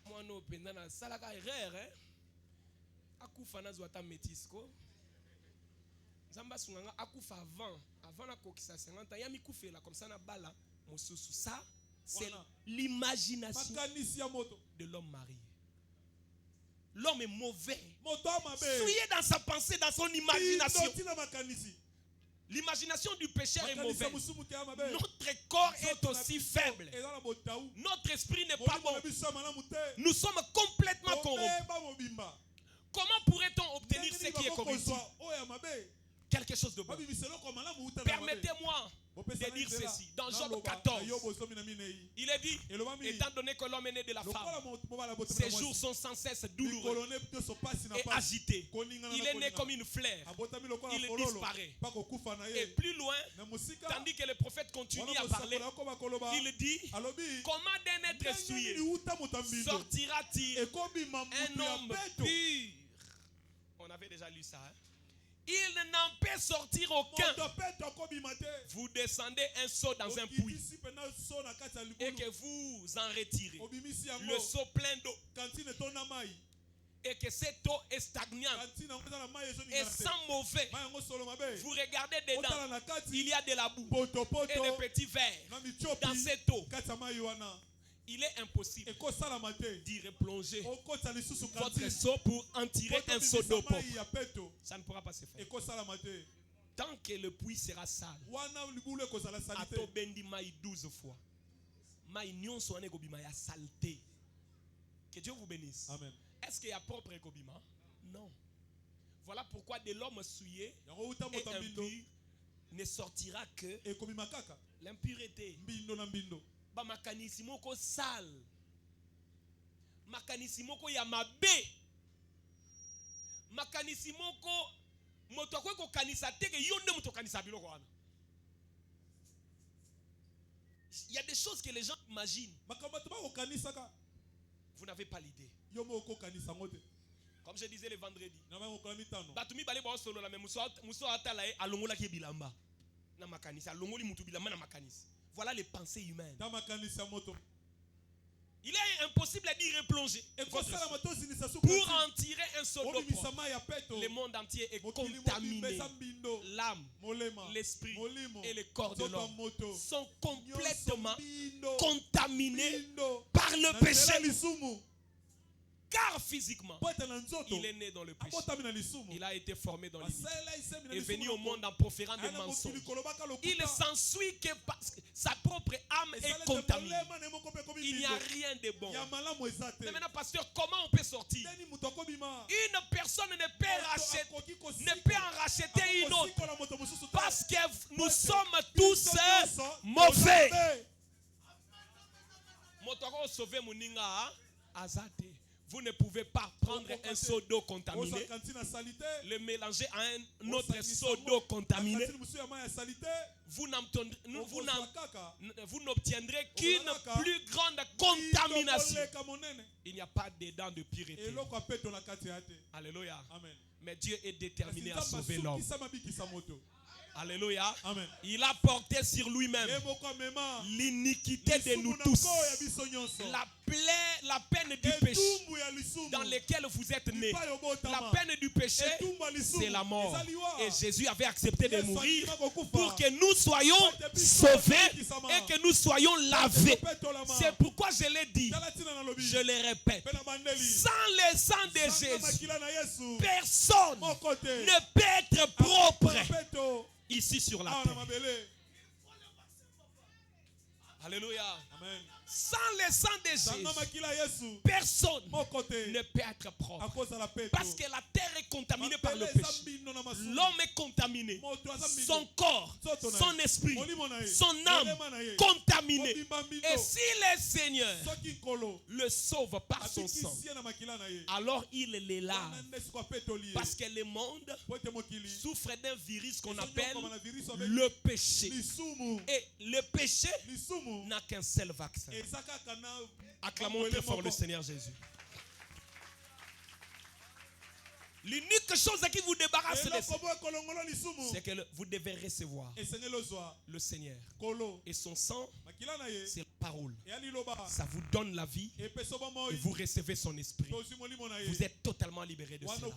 moi no pendana salaka erreur hein. Akufa nazo ata métis ko. Nzamba sunganga akufa avant la kokisa 50 ans, ya mikufela comme ça na bala mosusu. Ça c'est Voilà. l'imagination makanisi ya moto de l'homme marié. L'homme est mauvais. moto mabe Souillé dans sa pensée, dans son imagination. tina makanisi L'imagination du pécheur est makanisi ya mauvaise. musumu te ya mabe Notre corps est aussi faible. eza na botaou Notre esprit n'est pas molimo na bon. biso ya malamu te Nous sommes complètement corrompus. tobeba mobimba Comment pourrait-on obtenir ce qui est corruptible? bakokozwa oyo ya mabe Quelque chose de bon. babimisa eloko ya malamu uta na mabe Permettez-moi Bopesa de na dire nzela. ceci. Dans Job Naloba, 14, na Yobo somi na minei. il est dit, Elobami, étant donné que l'homme est né de la lokola femme, moto mobala boto ses na jours mwasi, sont sans cesse douloureux likolone nyonso pasi na et pasi. agités. Koningana Il na est né koningana. comme une fleur. Abotami lokola Il fololo, disparaît. pa kokufa na Et ye. plus loin, Na musika, tandis que le prophète continue wana à parler, mosakola yako bakoloba, il dit, alobi, comment d'un être ndenge souillé nini uta moto ya mbindo, sortira-t-il ekobima un mutu ya homme peto. pur? On avait déjà lu ça. Hein? Il n'en peut sortir aucun. Moto ya peto akobima te. Vous descendez un seau dans un puits Okitisi pena so na kati ya et libulu. que vous en retirez. Obimisi yango, Le seau plein d'eau kantine etona mai. et que cette eau est stagnante Kantine yango eza na mai et ezoningana te. sans mauvais. Mai yango solo mabe. Vous regardez Otala dedans, na kati, il y a de la boue poto et des poto, petits verres na mitiopi, dans cette eau. kati ya mai wana. Il est impossible Ekosalama te. d'y replonger Okota lisusu votre kantine. seau pour en tirer un seau d'eau Mai propre. ya peto. Ça ne pourra pas se faire. Ekosalama te. Tant que le puits sera sale, Wana libulu ekozala sali te. atobendi mai 12 fois. Mai nyonso ane kobima ya saleté. Que Dieu vous bénisse. Amen. Est-ce qu'il y a propre ekobima? Non. Voilà pourquoi de l'homme souillé Yango uta et moto ya mbindo. impur ne sortira que Ekobima kaka. l'impureté. Mbindo na mbindo. Ba makanisi moko sale. Makanisi moko ya mabe. Makanisi moko moto akwe ko kanisa teke yonde moto kanisa biloko wana. Il y a des choses que les gens imaginent. Makambo to ba kokanisaka. Vous n'avez pas l'idée. Yo mo kokanisa ngote. Comme je disais le vendredi. Na ba kokana mitano. Batumi bale ba solo la même muso atala e alongola ki bilamba. Na makanisa alongoli mutu bilamba na makanisa. Voilà les pensées humaines. Ta makanisa moto. Il est impossible d'y replonger. Ekosala moto sinisa su. Pour en tirer un seau d'eau Obimisa propre, mai ya peto. le monde entier est Mokili contaminé. mobimba mbindo. L'âme, Molema. l'esprit Molimo. et le corps de Nzoto l'homme moto. sont complètement Mbindo. contaminés Mbindo. par le Na péché. nzela lisumu. Car physiquement, Pote na nzoto. il est né dans le péché. Abotami na lisumu. Il a été formé dans l'iniquité. Basela isemi na Et lisumu venu na au ko- monde en proférant des Ana mensonges. mokili kolobaka lokuta. Il s'ensuit que parce que sa propre âme Esala est te contaminée. molema na moko pe komi Il n'y a mbindo. rien de bon. Ya malamu eza te. Mais maintenant, pasteur, comment on peut sortir? Ndeni mutu akobima. Une personne ne peut Akoki kosiko. ne peut en racheter une autre. Akosikola moto mosusu te. Parce que nous sommes tous nyonso mauvais. toza Moto ako sauver moninga azate. Vous ne pouvez pas prendre un seau d'eau te. contaminé, Oza kantine sali te. le mélanger à un autre Osalisa seau ngo. d'eau contaminé. Kantine mosusu ya mai ya sali te. Vous n'obtiendrez Okozwa kaka. qu'une plus grande contamination. Koleka monene. Il n'y a pas dedans de pureté. Eloko apeto na kati ya te. Alléluia. Amen. Mais Dieu est déterminé à Kasi sauver nzambe l'homme. asukisa mabikisa moto. Alléluia. Amen. Il a porté sur lui-même Ye moko amema. l'iniquité de nous Lisumu na tous. nko ya biso nyonso. La peine du péché Etumbu ya lisumu. dans lequel vous êtes nés. Lipa yo botama. La peine du péché, Etumbu ya lisumu. c'est la mort. Eza liwa. Et Jésus avait accepté de Yesu mourir akima kokufa. pour que nous soyons sauvés et que nous soyons lavés. C'est pourquoi je l'ai dit, Tala tina na lobi. je le répète. Pe na bandeli. Sans le sang de Sanga Jésus, makila na Yesu. personne Moko te. ne peut être propre Peto. ici sur la Awa na terre. mabele. Alléluia. Amen. Sans le sang de Sanga Jésus, makila Yesu. personne Moko te. ne peut être propre. Akozala peto. Parce que la terre est contaminée par le Mabele péché. eza mbindo na masumu. L'homme est contaminé. Moto aza mbindo. Son corps, Nzoto na son ye. esprit, Molimo na ye. son âme Molema na ye. contaminé. Mobimba mbindo. Et si le Seigneur Soki nkolo. le sauve par son sang, Abikisi ye na makila na ye. alors il les Wana lave. nde siko apetoli ye. Parce que le monde Po ete mokili. souffre d'un virus qu'on Ezo appelle nyongo na virus avec le péché. lisumu. Et le péché Lisumu. n'a qu'un seul vaccin. Eza kaka na. Acclamons très fort le Seigneur Jésus. L'unique chose qui vous débarrasse de ça, c'est c'est que vous devez recevoir le Seigneur. Et son sang, c'est la parole. Ça vous donne la vie et vous recevez son esprit. Vous êtes totalement libéré de cela.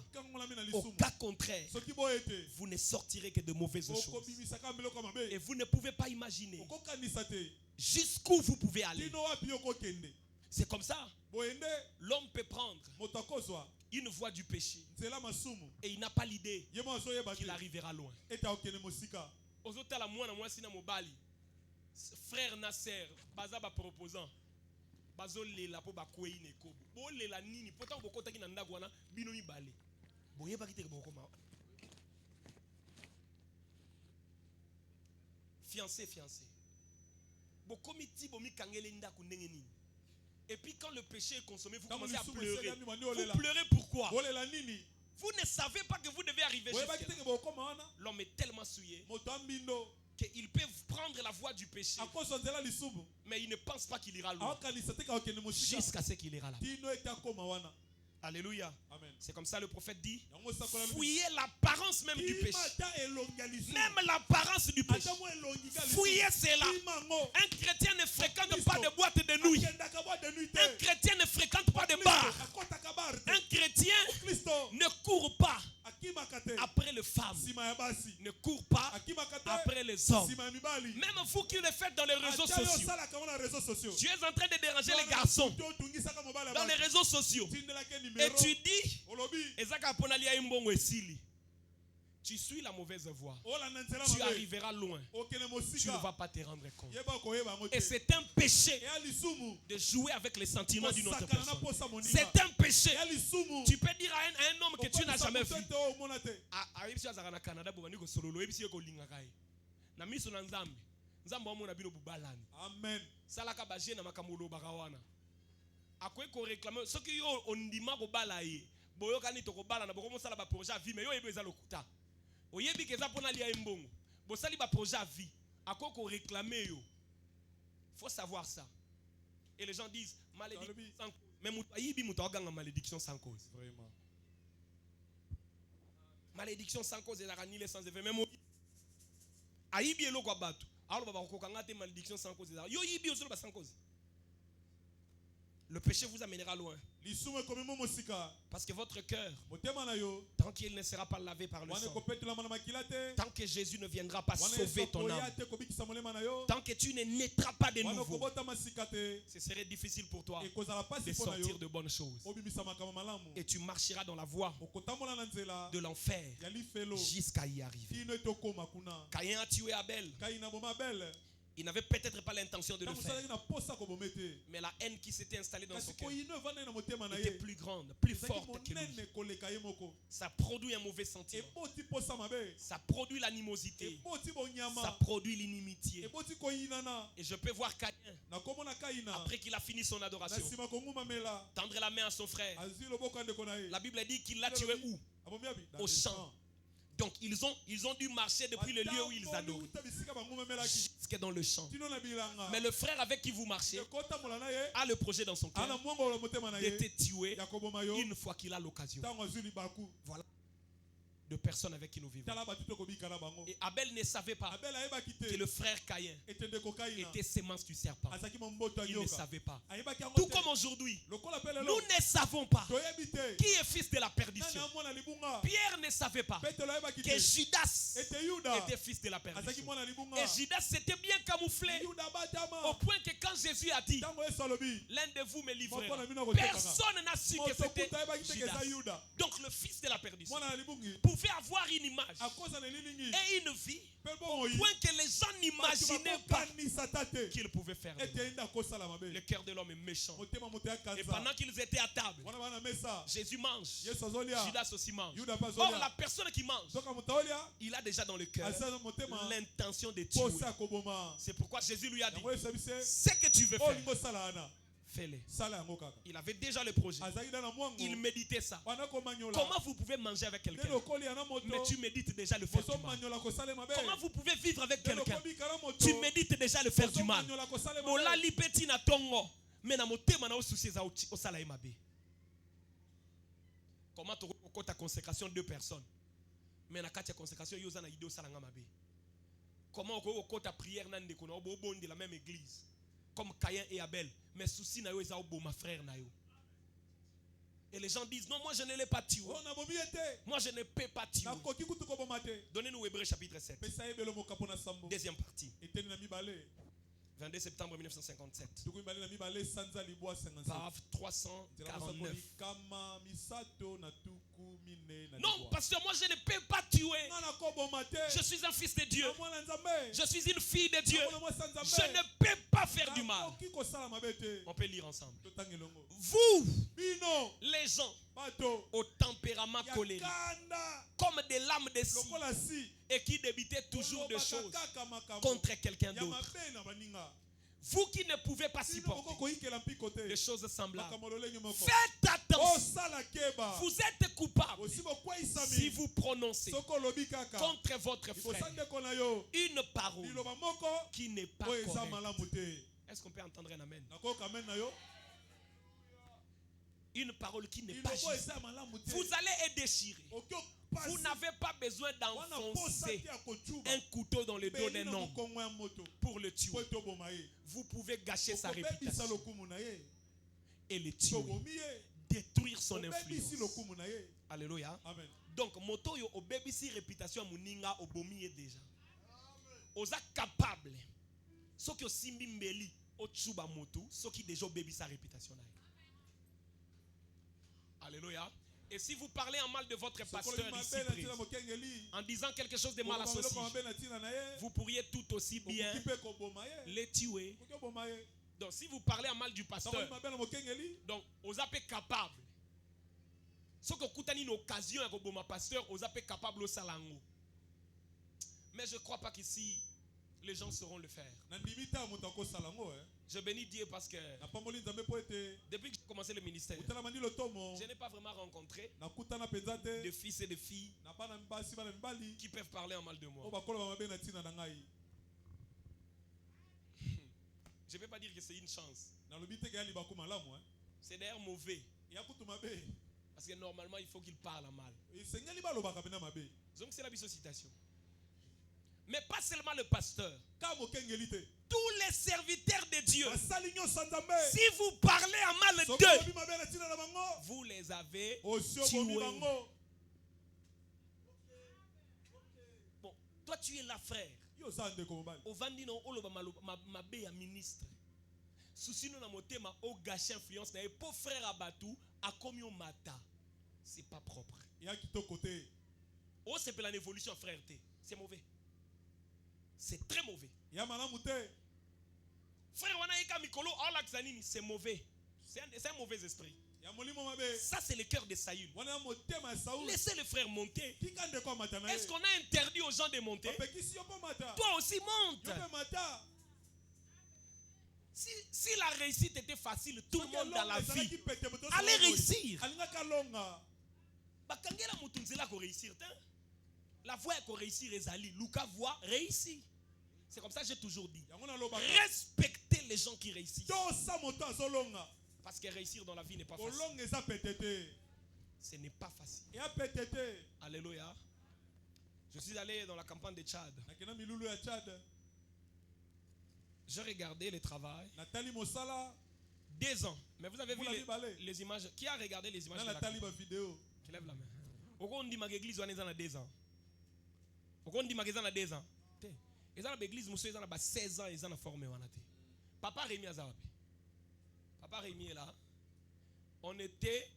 Au cas contraire, vous ne sortirez que de mauvaises choses. Et vous ne pouvez pas imaginer jusqu'où vous pouvez aller. C'est comme ça. L'homme peut prendre une voie du péché et il n'a pas l'idée qu'il arrivera loin. Frère Nasser, baza ba proposant, bazo lela po ba kwei ne kobo. Bo lela nini, pourtant boko taki na ndago wana bino mi balé. Boye ba kiteke boko ma. Fiancé. Boko mi ti bo mi kangele ndako ndenge nini. Et puis quand le péché est consommé, vous commencez à pleurer. Vous pleurez pourquoi? Vous ne savez pas que vous devez arriver jusqu'à. L'homme est tellement souillé qu'il peut prendre la voie du péché, mais il ne pense pas qu'il ira loin jusqu'à ce qu'il ira là. Alléluia. C'est comme ça le prophète dit, fouillez l'apparence même du péché. Même l'apparence du péché. Fouillez cela. Un chrétien ne fréquente pas de boîte de nuit. Un chrétien ne fréquente pas de bar. Un chrétien ne court pas après les femmes. Ne court pas après les hommes. Même vous qui le faites dans les réseaux sociaux. Tu es en train de déranger les garçons dans les réseaux sociaux. Et tu dis, tu suis la mauvaise voie. Tu arriveras loin. Tu ne vas pas te rendre compte. Et c'est un péché de jouer avec les sentiments d'une autre personne. C'est un péché. Tu peux dire à un homme que tu n'as jamais vu. Amen. Akoye ko réclamer ce qui yo ondima ko bala ye boyoka ni to ko bala na boko mosala ba projet à vie mais yo yebo eza lokuta oyebi ke za pona lia mbongo bo sali ba projet à vie akoye ko réclamer yo. Faut savoir ça. Et les gens disent malédiction sans cause. Mais ayibi muto oganga malédiction sans cause. Vraiment. Malédiction sans cause et la ranile sans effet même ayibi elo kwa batu alors baba ko kanga te malédiction sans cause yo yibi osolo ba sans cause. Le péché vous amènera loin. Parce que votre cœur, tant qu'il ne sera pas lavé par le sang, tant que Jésus ne viendra pas sauver ton âme, tant que tu ne naîtras pas de nouveau, ce serait difficile pour toi de sortir de bonnes choses. Et tu marcheras dans la voie de l'enfer jusqu'à y arriver. Caïn a tué Abel. Il n'avait peut-être pas l'intention de le faire. Mais la haine qui s'était installée dans son cœur était plus grande, plus forte que lui. Ça produit un mauvais sentiment. Ça produit l'animosité. Ça produit l'inimitié. Et je peux voir Caïn, après qu'il a fini son adoration, tendre la main à son frère. La Bible dit qu'il l'a tué où? Au champ. Donc ils ont dû marcher depuis le lieu où ils adoraient jusque dans le champ. Mais le frère avec qui vous marchez a le projet dans son cœur de te tuer une fois qu'il a l'occasion. Voilà de personnes avec qui nous vivons. Et Abel ne savait pas que le frère Caïn était sémence du serpent. Il ne savait pas. Tout comme aujourd'hui, nous ne savons pas qui est fils de la perdition. Pierre ne savait pas que Judas était fils de la perdition. Et Judas s'était bien camouflé au point que quand Jésus a dit l'un de vous me livrera, personne n'a su que c'était Judas. Donc le fils de la perdition pouvait avoir une image et une vie au point que les gens n'imaginaient pas qu'il pouvait faire. Le cœur de l'homme est méchant. Et pendant qu'ils étaient à table, Jésus mange, Judas aussi mange. Or la personne qui mange, il a déjà dans le cœur l'intention de tuer. C'est pourquoi Jésus lui a dit, ce que tu veux faire, fais-le. Il avait déjà le projet. Il méditait ça. Comment vous pouvez manger avec quelqu'un, mais tu médites déjà le faire du mal? Comment vous pouvez vivre avec quelqu'un, tu médites déjà le faire du mal? Comment tu as ta consécration 2 personnes? Mais na kati ya consécration yo za na idée salanga mabe. Comment tu as ta prière na ndeko na obo de la même église comme Caïn et Abel, mais souci na yo eza obo ma frère na yo. Et les gens disent non, moi je ne l'ai pas tué. Moi je ne peux pas tuer. Donnez-nous Hébreux chapitre 7. Deuxième partie. 22 septembre 1957. Paragraphe 349. Non, pasteur, moi je ne peux pas tuer. Je suis un fils de Dieu. Je suis une fille de Dieu. Je ne peux pas faire du mal. On peut lire ensemble. Vous, les gens au tempérament colérique, comme des lames de scie, et qui débitaient toujours de choses contre quelqu'un d'autre. Vous qui ne pouvez pas supporter des choses semblables, faites attention. Vous êtes coupable si vous prononcez contre votre frère une parole qui n'est pas correcte. Est-ce qu'on peut entendre un amen? Une parole qui n'est pas juste. Vous allez être déchiré. Vous n'avez pas besoin d'enfoncer un couteau dans le dos d'un homme pour le tuer. Vous pouvez gâcher sa réputation et le tuer, détruire son influence. Alléluia. Donc, moto yo obebi si réputation muninga obomi déjà. Oza capable. Ce qui osimbi mbeli otsuba moto, ce qui déjà obebi sa réputation. Alléluia. Et si vous parlez en mal de votre pasteur ici présent, en disant quelque chose de mal associé, vous pourriez tout aussi bien les tuer. Donc si vous parlez en mal du pasteur, donc vous êtes capable. Ce que vous avez une occasion avec le pasteur, vous êtes capable au salango. Mais je ne crois pas qu'ici les gens sauront le faire. Je bénis Dieu parce que depuis que j'ai commencé le ministère, je n'ai pas vraiment rencontré de fils et de filles qui peuvent parler en mal de moi. Je ne vais pas dire que c'est une chance. C'est d'ailleurs mauvais. Parce que normalement, il faut qu'il parle en mal. Donc c'est la citation. Mais pas seulement le pasteur. Tous les serviteurs de Dieu. Si vous parlez en mal d'eux, vous les avez tués. Bon, toi tu es là, frère. Ovandino oloba mabe ya ministre. Souci nous na motema o gâcher influence na po frère Abatou a commis au mata. C'est pas propre. Oh, c'est pour l'évolution, frère. C'est mauvais. C'est très mauvais. Frère, c'est mauvais. C'est un mauvais esprit. Ça, c'est le cœur de Saül. Laissez le frère monter. Est-ce qu'on a interdit aux gens de monter? Toi aussi, monte. Si la réussite était facile, tout le monde dans la vie allait réussir. La voie est qu'on réussir, Ezali. Luka voit réussir. C'est comme ça que j'ai toujours dit. Respectez les gens qui réussissent. Parce que réussir dans la vie n'est pas facile. Ce n'est pas facile. Alléluia. Je suis allé dans la campagne de Tchad. J'ai regardé le travail. 2 ans. Mais vous avez vu les images. Qui a regardé les images de la campagne? Qui lève la main. Pourquoi on dit que l'église est dans 2 ans? Pourquoi on dit que l'église est dans 2 ans? Et dans l'église, monsieur, ils ont 16 ans, ils ont formé. Papa Rémi Azawapi. Papa Rémi est là. On était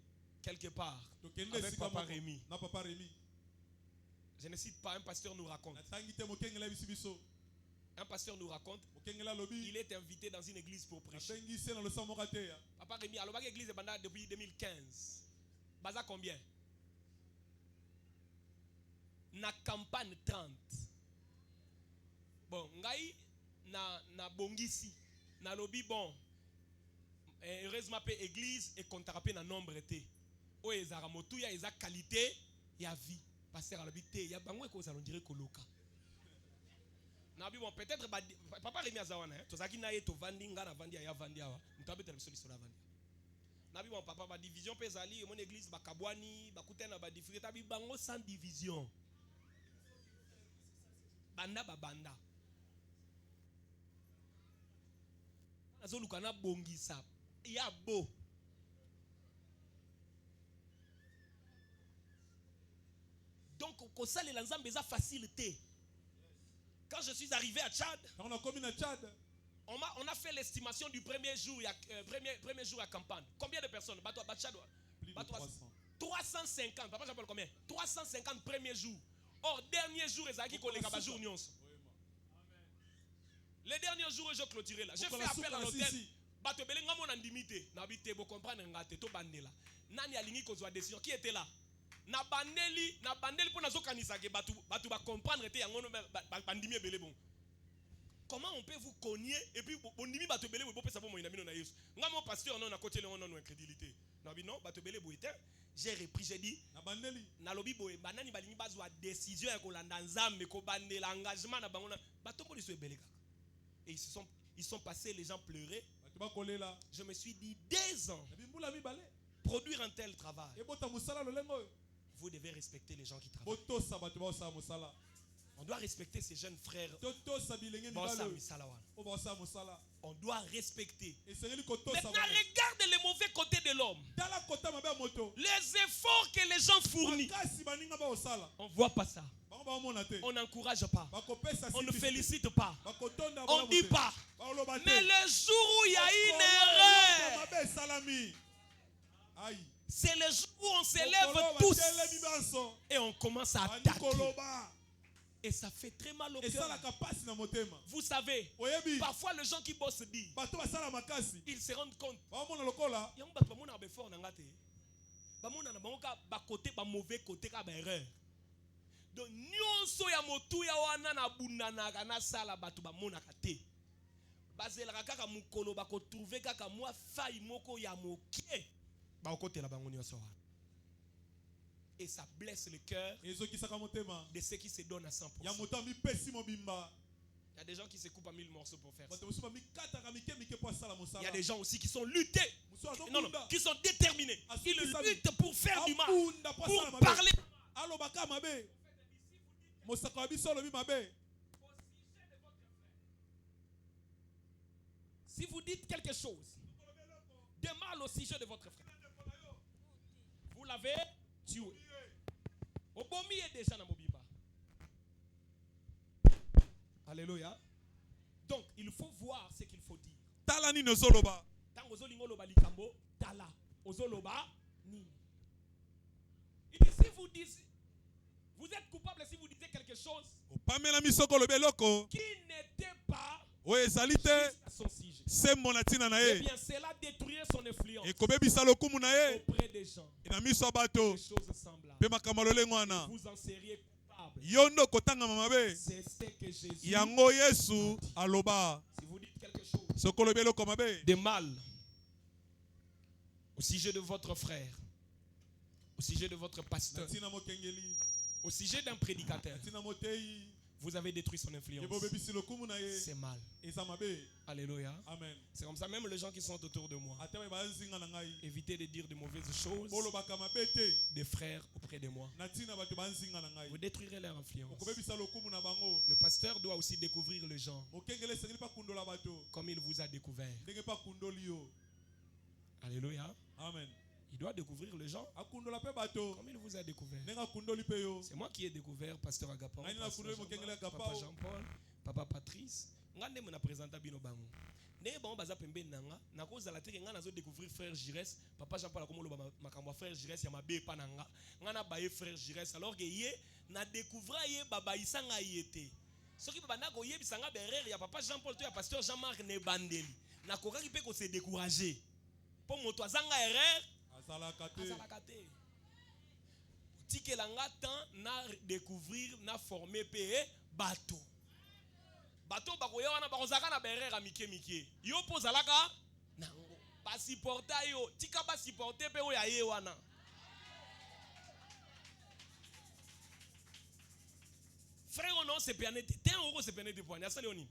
quelque part avec Papa Rémi. Je ne cite pas, un pasteur nous raconte. Un pasteur nous raconte. Il est invité dans une église pour prêcher. Papa Rémi, alors l'église est depuis 2015. Baza combien? Na campagne 30. Bon, ngai na bongisi na lobby bon. Heureusement pe église et contrapé na nombre té. O ezara motu ya eza qualité ya vie. Pasteur alobi té ya bango ko ça on dirait koloka. Na bi bon peut-être papa Rémi azawana hein. Tozaki na ye to vandi nga na vandi ya vandi awa. Mutabe tele biso lisolo vandi. Nabi mon papa ba division pezali mon église ba kabwani ba kutena ba difficulté tabi bango sans division. Banda ba banda. Azolukana bongisa. Ya beau. Donc, au ça les lanzambes ont facilité. Quand je suis arrivé à Tchad, on a fait l'estimation du premier jour, premier jour à campagne. Combien de personnes? Plus de 300. 350. Papa j'appelle combien? 350 premiers jours. Or, dernier jour, les acquis qu'on les a jour nyons. Les derniers jours, je clôturais là. J'ai fait appel à l'hôtel. Bato belenga mon andimité. N'habitez vous comprendre ngate to bandela. Nani alingi kozwa décision qui était là? Na bandeli pour nazo kanisa ke batu ba comprendre te yango bandimi belé bon. Comment on peut vous cogner et puis bondimi bato belé bo pesa bo moina bino na Yesu. Nga mon pasteur non na côté non incrédulité. Nabi non bato belé bo était. J'ai repris, j'ai dit na bandeli na lobi boye banani balingi bazwa décision ya kolanda nzambe ko bandela engagement na bango na bato bo liso belé kaka. Et ils sont passés, les gens pleuraient. Je me suis dit 2 ans produire un tel travail. Vous devez respecter les gens qui travaillent. On doit respecter ces jeunes frères. On doit respecter. Maintenant, regarde les mauvais côtés de l'homme. Les efforts que les gens fournissent. On ne voit pas ça. On n'encourage pas. On ne félicite pas. On ne dit pas. Mais le jour où il y a une erreur, c'est le jour où on s'élève tous et on commence à attaquer. Et ça fait très mal au cœur. Vous savez, parfois les gens qui bossent disent, ils se rendent compte. Donc, nyonso ya motu ya wana na bunana na sala batu ba monaka te. Bazela kaka mukolo bako trouver kaka mwa faille moko ya mokie. Ba okotela bango nyonso wana. Et ça blesse le cœur de ceux qui se donnent à 100%. Il y a des gens qui se coupent en 1000 morceaux pour faire ça. Il y a des gens aussi qui sont luttés. Non, qui sont déterminés. Ils luttent pour faire du mal. Pour parler. Si vous dites quelque chose de mal au sujet de votre frère, vous l'avez tué. Obomi est déjà dans Mobimba. Alléluia. Donc, il faut voir ce qu'il faut dire. Talani no zoloba. Tant ozolingo loba likambo, tala. Ozoloba ni. Il dit si vous dites, vous êtes coupable si vous disiez quelque chose qui n'était pas juste à son sujet. Eh bien, cela détruirait son influence auprès des gens. Des choses semblables. Vous en seriez coupable. C'est ce que Jésus dit. Si vous dites quelque chose de mal au sujet de votre frère, au sujet de votre pasteur, au sujet d'un prédicateur, vous avez détruit son influence. C'est mal. Alléluia. Amen. C'est comme ça, même les gens qui sont autour de moi, évitez de dire de mauvaises choses des frères auprès de moi. Vous détruirez leur influence. Le pasteur doit aussi découvrir les gens comme il vous a découvert. Alléluia. Amen. Il doit découvrir les gens comme il vous a découvert. C'est moi qui ai découvert Pasteur Agapon, Papa Jean-Paul, Papa Patrice. Je me présente à Bino Bango. Je vais découvrir frère Jires. Papa Jean-Paul a dit frère Jires, il y a ma bé pananga. Je frère Jires. Alors que je découvrir Baba Isanga yete. Ce qui bana ko yebisanga berere ya Papa Jean-Paul to ya Pasteur Jean-Marc Nebandeli. Na koka ki pe ko se décourager. Pour moto azanga erreur azalakate. Tike langa temps na découvrir na former pe bateau. Bateau bakoya wana bakozaka na berere a mike. Yo pozalaka nango. Ba supporter yo, tika ba supporter pe o ya ye wana. Frère non c'est pianete. T'es un euro c'est pianete pour anya saleoni.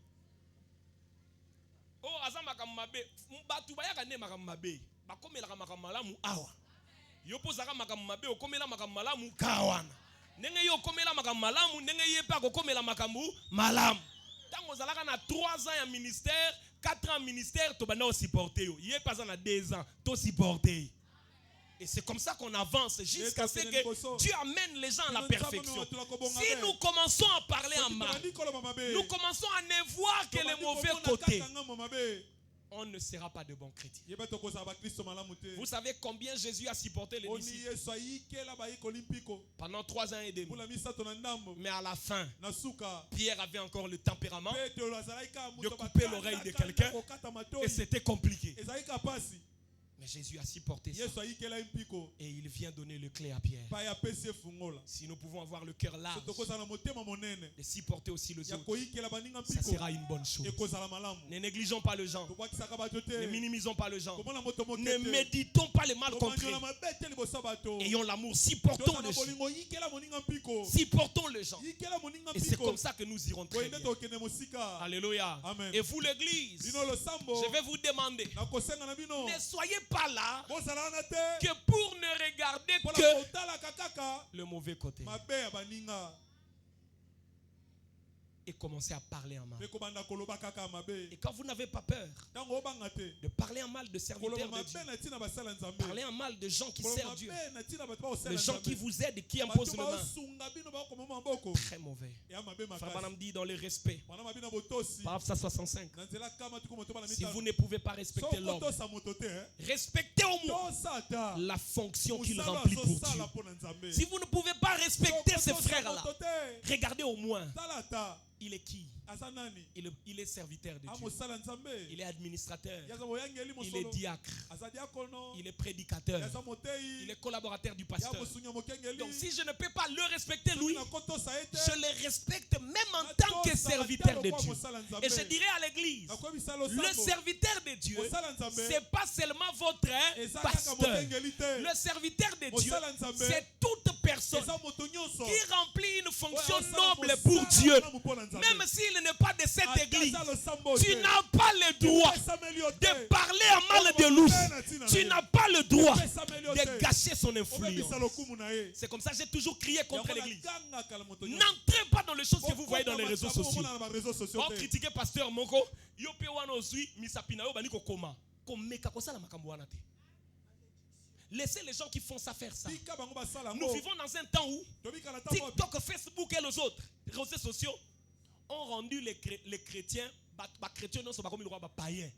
Oh azama kamabe, batu bayaka ne makamabe. bakomelaka makambo malamu awa. Yo pozaka makambo mabe okomela makambo malamu kawana. Ndenge yo okomela makambo malamu, ndenge ye pa kokomela makambo malamu. Tango zalaka na 3 ans ya ministère, 4 ans ministère, to bana supporter yo. Ye pas na 2 ans, to supporter. Et c'est comme ça qu'on avance jusqu'à ce que Dieu amène les gens à la perfection. Si nous commençons à parler en mal, nous commençons à ne voir que les mauvais côtés, on ne sera pas de bons chrétiens. Vous savez combien Jésus a supporté les disciples pendant 3 ans et demi. Mais à la fin, Pierre avait encore le tempérament de couper l'oreille de quelqu'un et c'était compliqué. Mais Jésus a supporté ça. Et il vient donner le clé à Pierre. Si nous pouvons avoir le cœur large de supporter aussi les autres, ça sera une bonne chose. Ne négligeons pas le genre. Ne minimisons pas le genre. Ne méditons pas le mal contre eux. Ayons l'amour, supportons le gens. Supportons le gens. Et c'est comme ça que nous irons très bien. Alléluia. Et vous l'église, je vais vous demander, ne soyez pas là que pour ne regarder que le mauvais côté et commencer à parler en mal. Et quand vous n'avez pas peur de parler en mal de serviteurs de Dieu, parler en mal de gens qui servent Dieu, de gens qui vous aident et qui imposent le main, très mauvais. Frère Branham dit dans le respect, paragraphe 165, si vous ne pouvez pas respecter l'homme, respectez au moins la fonction qu'il remplit pour Dieu. Si vous ne pouvez pas respecter ces frères-là, regardez au moins, il est qui? Il est serviteur de Dieu. Il est administrateur. Il est diacre. Il est prédicateur. Il est collaborateur du pasteur. Donc si je ne peux pas le respecter lui, je le respecte même en tant que serviteur de Dieu. Et je dirais à l'église, le serviteur de Dieu, c'est pas seulement votre pasteur. Le serviteur de Dieu, c'est toute personne qui remplit une fonction noble pour Dieu. Même s'il n'est pas de cette église, tu n'as pas le droit de parler en mal de lui. Tu n'as pas le droit de gâcher son influence. C'est comme ça que j'ai toujours crié contre l'église. N'entrez pas dans les choses que vous voyez dans les réseaux sociaux. On critique pasteur Moko, yo pe wana osui misapina yo bani ko koma. Komeka ko sala makambo wana te. Laissez les gens qui font ça faire ça. Nous vivons dans un temps où TikTok, Facebook et les autres réseaux sociaux ont rendu les chrétiens, les chrétiens non sont pas comme le roi païen.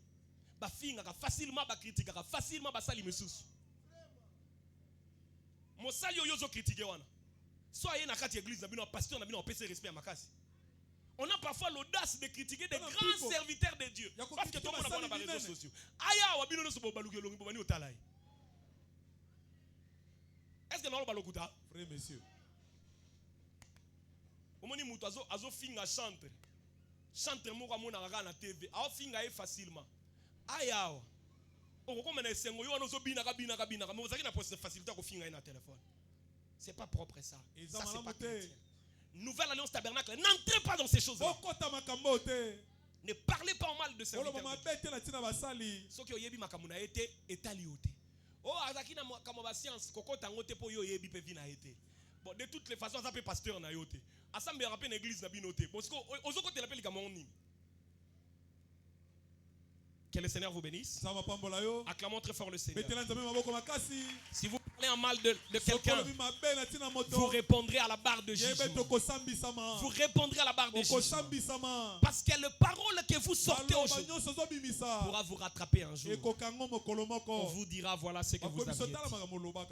Ba finga facilement ba critiquer, facilement ba sali mesusu. Mo sali yo zo critiquer wana. Soit y na kati église na bino pasteur na bino pèse respect à makasi. On a parfois l'audace de critiquer des grands serviteurs de Dieu parce que tout le monde a les réseaux sociaux. Aya wa bino no so baluke longi bani otalai. Est-ce que nous allons le frère, monsieur. Omoni mutu azo finga chantre. Chantre moko amona kaka na TV. Azo finga facilement. Ayawa. Oko mena sengo yo azo bina kabina. Mais vous avez na facilité ko finga na téléphone. C'est pas propre ça. Ça c'est pas chrétien. Nouvelle Alliance Tabernacle, n'entrez pas dans ces choses-là. Ne parlez pas en mal de serviteurs. Ce qui oyebi makamuna été étalioté. Oh, azakina kamoba science koko tango te po yo yebi pe vina été. Bon, de toutes les façons ça peut pasteur na yoté. Assemblée rappelle église na binoté. Parce que ozoko te l'appelle kamoni. Que le Seigneur vous bénisse. Acclamons très fort le Seigneur. Si vous parlez en mal de quelqu'un, vous répondrez à la barre de jugement. Vous répondrez à la barre de jugement. Parce que la parole que vous sortez aujourd'hui pourra vous rattraper un jour. On vous dira voilà ce que vous aviez dit.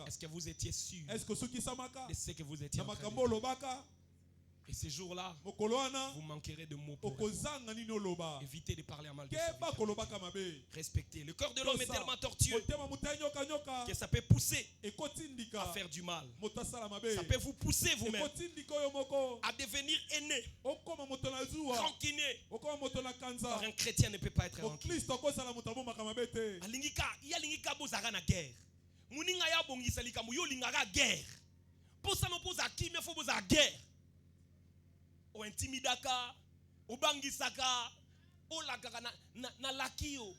Est-ce que vous étiez sûr de ce que vous étiez en train de dire? Et ces jours-là, vous manquerez de mots pour éviter de parler en mal de serviteurs. Respectez. Le cœur de l'homme est tellement tortueux que ça peut pousser à faire du mal. Ça peut vous pousser vous-même à devenir aîné, rancunier. Or un chrétien ne peut pas être rancunier. Alingika bozaka na guerre. Muninga ya bongisa likambo yo lingaka guerre. Posa no posa ki me fo boza guerre. O intimidaka, o bangisaka, o lagaka na lakio.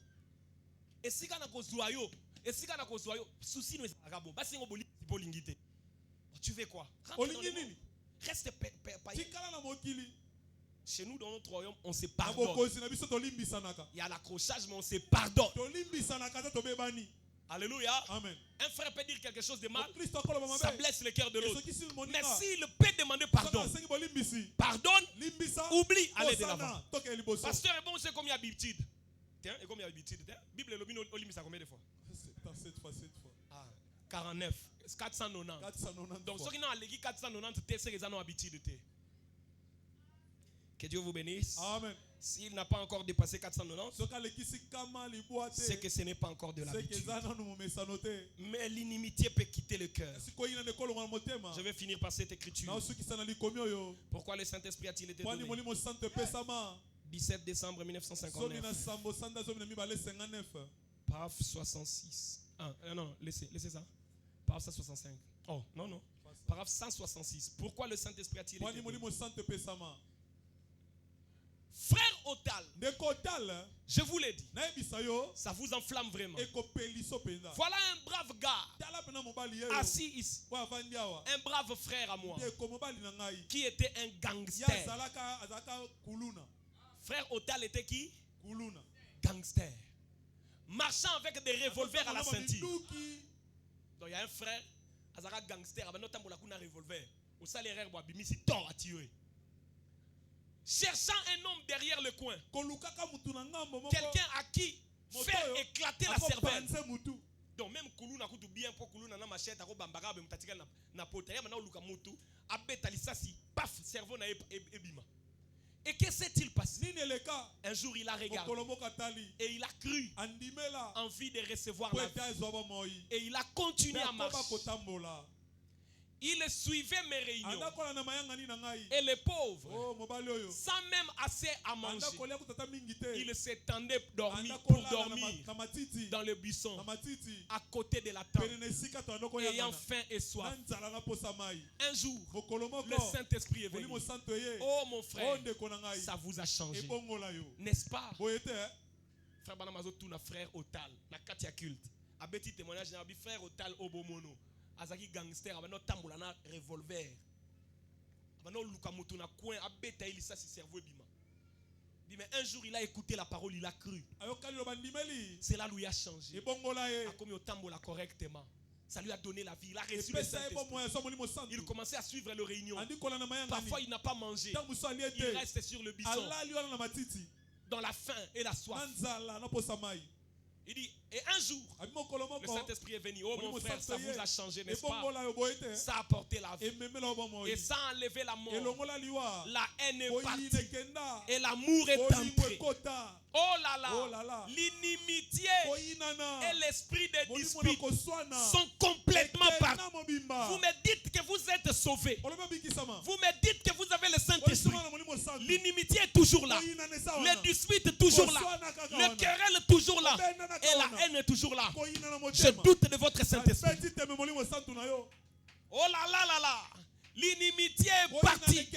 Et si kana kozwa yo, Et si kana kozwa yo souci no ezaka bon. Basi ngo boli bolingi te. Tu fais quoi? Rentre dans le monde. Reste païen. Chez nous, dans notre royaume, on se pardonne. Il y a l'accrochage, mais on se pardonne. Alléluia. Amen. Un frère peut dire quelque chose de mal, ça blesse le cœur de l'autre. Mais s'il peut demander pardon, pardonne, oublie, allez de l'avant. Pasteur est bon, c'est combien d'habitude? Tiens, et combien d'habitude? Bible est limite combien de fois? 7 fois. Ah, 49. 490. Donc, ceux qui n'ont pas 490, c'est qu'ils ont habitude. Que Dieu vous bénisse. Amen. S'il n'a pas encore dépassé 490, c'est que ce n'est pas encore de l'habitude. Mais l'inimitié peut quitter le cœur. Je vais finir par cette écriture. Pourquoi le Saint-Esprit a-t-il été donné? 17 décembre 1959. Paragraphe 66. Non, laissez ça. Paragraphe 165. Oh, non. Paragraphe 166. Pourquoi le Saint-Esprit a-t-il été donné? Frère Otal, je vous l'ai dit, ça vous enflamme vraiment. Voilà un brave gars assis ici, un brave frère à moi, qui était un gangster. Frère Otal était qui? Gangster. Marchant avec des revolvers à la ceinture. Donc il y a un frère, Azara gangster, avec notre revolver. Au salaire, il a tiré. Cherchant un homme derrière le coin. Quelqu'un à qui faire éclater la cervelle. Donc même Kuluna kutu bien pour Kuluna na machette ako bambara be mutatika na pota ya mana luka moto abeta lisasi paf cerveau na ebima. Et que s'est-il passé? Un jour il a regardé et il a cru envie de recevoir la vie. Et il a continué à marcher. Il suivait mes réunions. Et les pauvres, sans même assez à manger, il s'étendait pour dormir dans le buisson, à côté de la tente, ayant faim et soif. Un jour, le Saint-Esprit est venu. Oh mon frère, ça vous a changé, n'est-ce pas? Frère Banamazo, tout na frère Otal, na katia culte. A petit témoignage, frère Otal Obomono. Azaki gangster, abano tambola na revolver. Abano luka moto na coin, abeta ilisa si cerveau bima. Mais un jour il a écouté la parole, il a cru. Cela lui a changé. A comme il tambola correctement. Ça lui a donné la vie. Il a reçu le Saint-Esprit. Il commençait à suivre les réunions. Parfois il n'a pas mangé. Il reste sur le buisson. Dans la faim et la soif. Il dit, et un jour, le Saint-Esprit est venu. Oh mon frère, ça vous a changé, n'est-ce pas? Ça a apporté la vie. Et ça a enlevé la mort. La haine est partie. Et l'amour est entré. Oh là là. L'inimitié et l'esprit de dispute sont complètement partis. Vous me dites que vous êtes sauvés. Vous me dites que vous avez le Saint-Esprit. L'inimitié est toujours là. Le dispute toujours là. Le querelle toujours là. Et la haine est toujours là. Je doute de votre Saint-Esprit. Oh là là là là. L'inimitié est partie.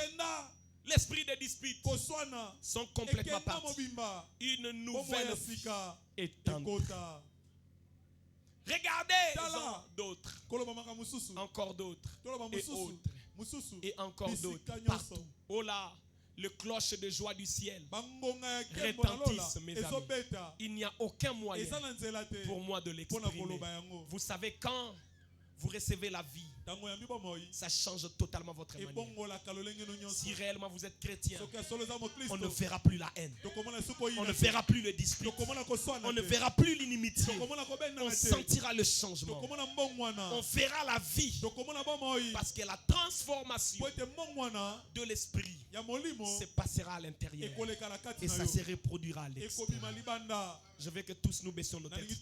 L'esprit de dispute sont complètement partis. Une nouvelle vie est entrée. Regardez d'autres. Encore d'autres. Et autres. Et encore d'autres. Partout. Oh là. Le cloche de joie du ciel retentisse, mes amis. Il n'y a aucun moyen pour moi de l'exprimer. Vous savez, quand vous recevez la vie, ça change totalement votre manière. Si réellement vous êtes chrétien, on ne verra plus la haine. On ne verra plus le dispute. On ne verra plus l'inimitié. On sentira le changement. On verra la vie. Parce que la transformation de l'esprit se passera à l'intérieur. Et ça se reproduira à l'extérieur. Je veux que tous nous baissions nos têtes.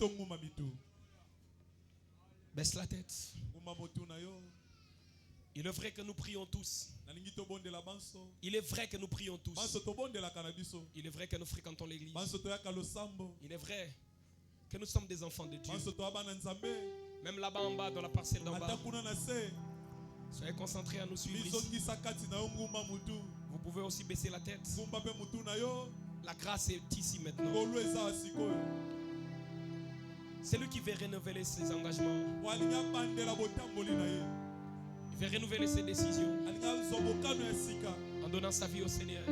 Baisse la tête. Il est vrai que nous prions tous. Il est vrai que nous prions tous. Il est vrai que nous fréquentons l'église. Il est vrai que nous sommes des enfants de Dieu. Même là-bas en bas, dans la parcelle d'en bas. Soyez concentrés à nous suivre ici. Vous pouvez aussi baisser la tête. La grâce est ici maintenant. C'est lui qui veut renouveler ses engagements. Il veut renouveler ses décisions en donnant sa vie au Seigneur.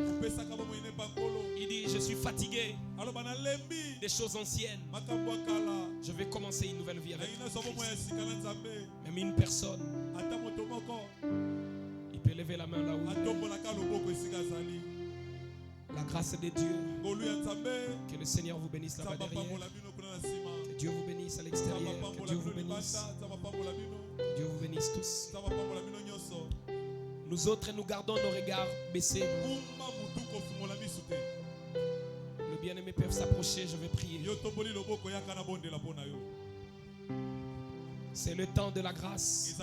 Il dit, je suis fatigué des choses anciennes. Je vais commencer une nouvelle vie avec Christ. Même une personne, il peut lever la main là où il est. La grâce de Dieu. Que le Seigneur vous bénisse là-bas derrière. Que Dieu vous bénisse à l'extérieur. Que Dieu vous bénisse. Que Dieu vous bénisse tous. Nous autres, nous gardons nos regards baissés. Le bien-aimé peut s'approcher, je vais prier. C'est le temps de la grâce.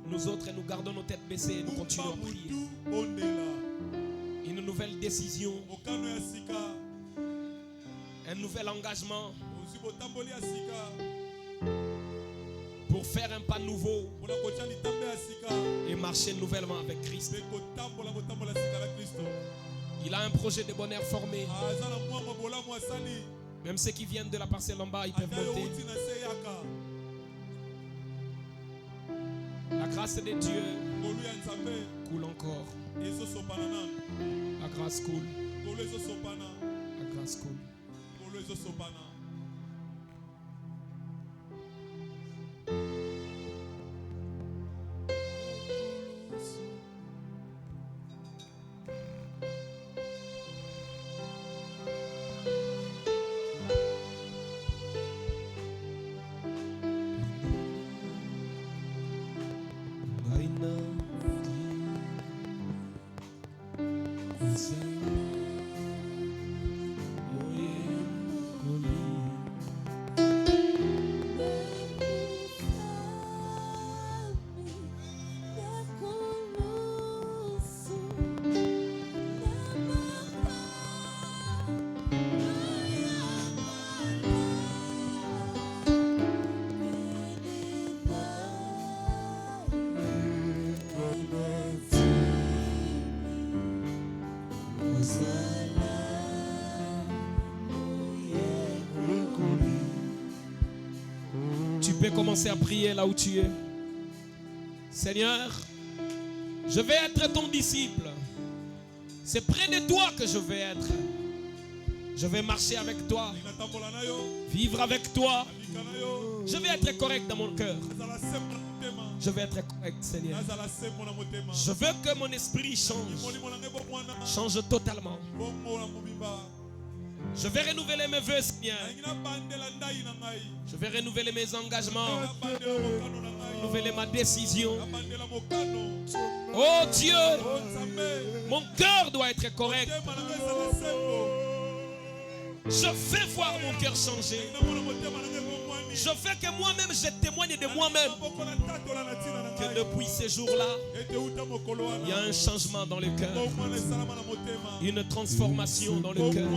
Nous autres, nous gardons nos têtes baissées et nous continuons à prier. Une nouvelle décision, un nouvel engagement pour faire un pas nouveau et marcher nouvellement avec Christ. Il a un projet de bonheur formé. Même ceux qui viennent de la parcelle en bas, ils peuvent monter. La grâce de Dieu coule encore. La grâce coule. La grâce coule. Tu peux commencer à prier là où tu es. Seigneur, je vais être ton disciple. C'est près de toi que je vais être. Je vais marcher avec toi, vivre avec toi. Je vais être correct dans mon cœur. Je vais être correct, Seigneur. Je veux que mon esprit change totalement. Je vais renouveler mes vœux, Seigneur. Je vais renouveler mes engagements. Renouveler ma décision. Oh Dieu, mon cœur doit être correct. Je vais voir mon cœur changer. Je veux que moi-même, je témoigne de moi-même que depuis ces jours-là, il y a un changement dans le cœur, une transformation dans le cœur.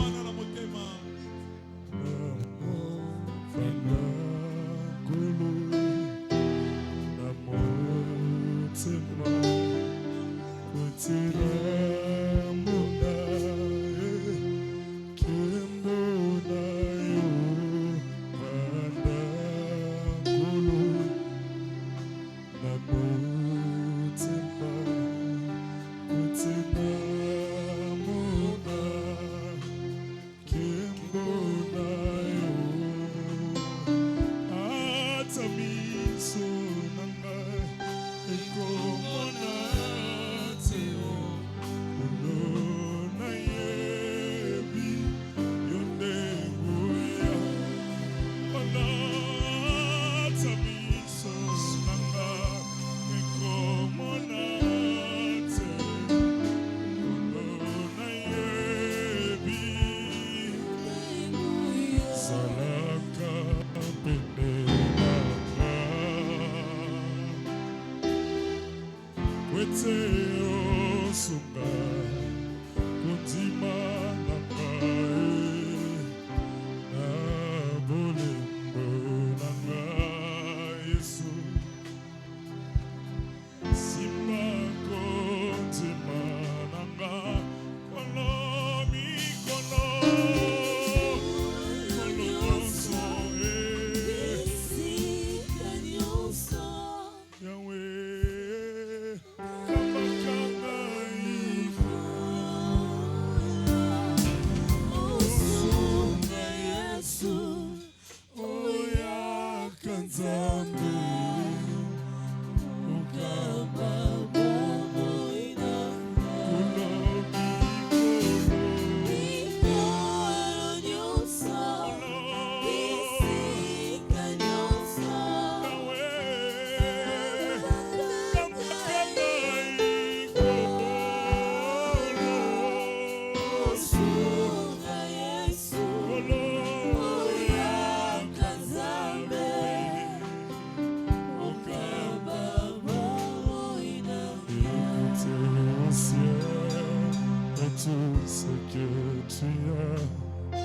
Tout ce que tu as,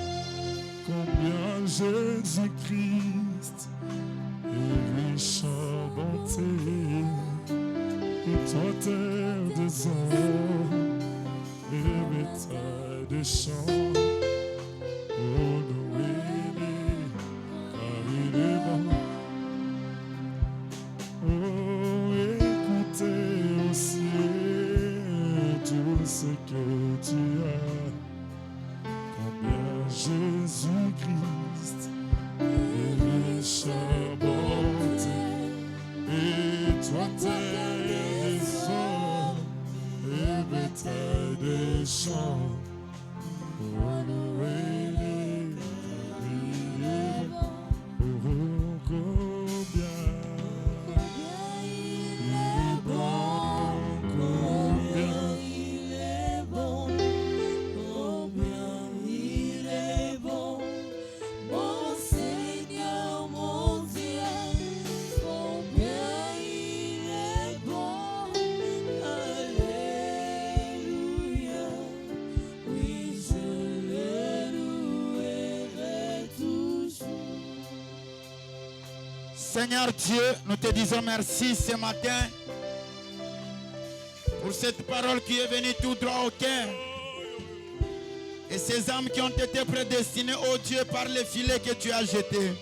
combien Jésus-Christ est riche en bonté, et toi terre des hommes et bétail des champs, oh louez-les, car il est bon. Oh, écoutez au ciel tout ce que tu as, combien Jésus-Christ est riche en bonté, et toi terre des hommes et bétail des champs, oh louez-les, il est bon, oh combien il est bon, combien Il est bon, combien il est bon, mon Seigneur, mon Dieu, combien il est bon, alléluia, oui je le louerai toujours. Seigneur Dieu, nous te disons merci ce matin pour cette parole qui est venue tout droit au cœur. Et ces âmes qui ont été prédestinées, oh Dieu, par les filets que tu as jetés.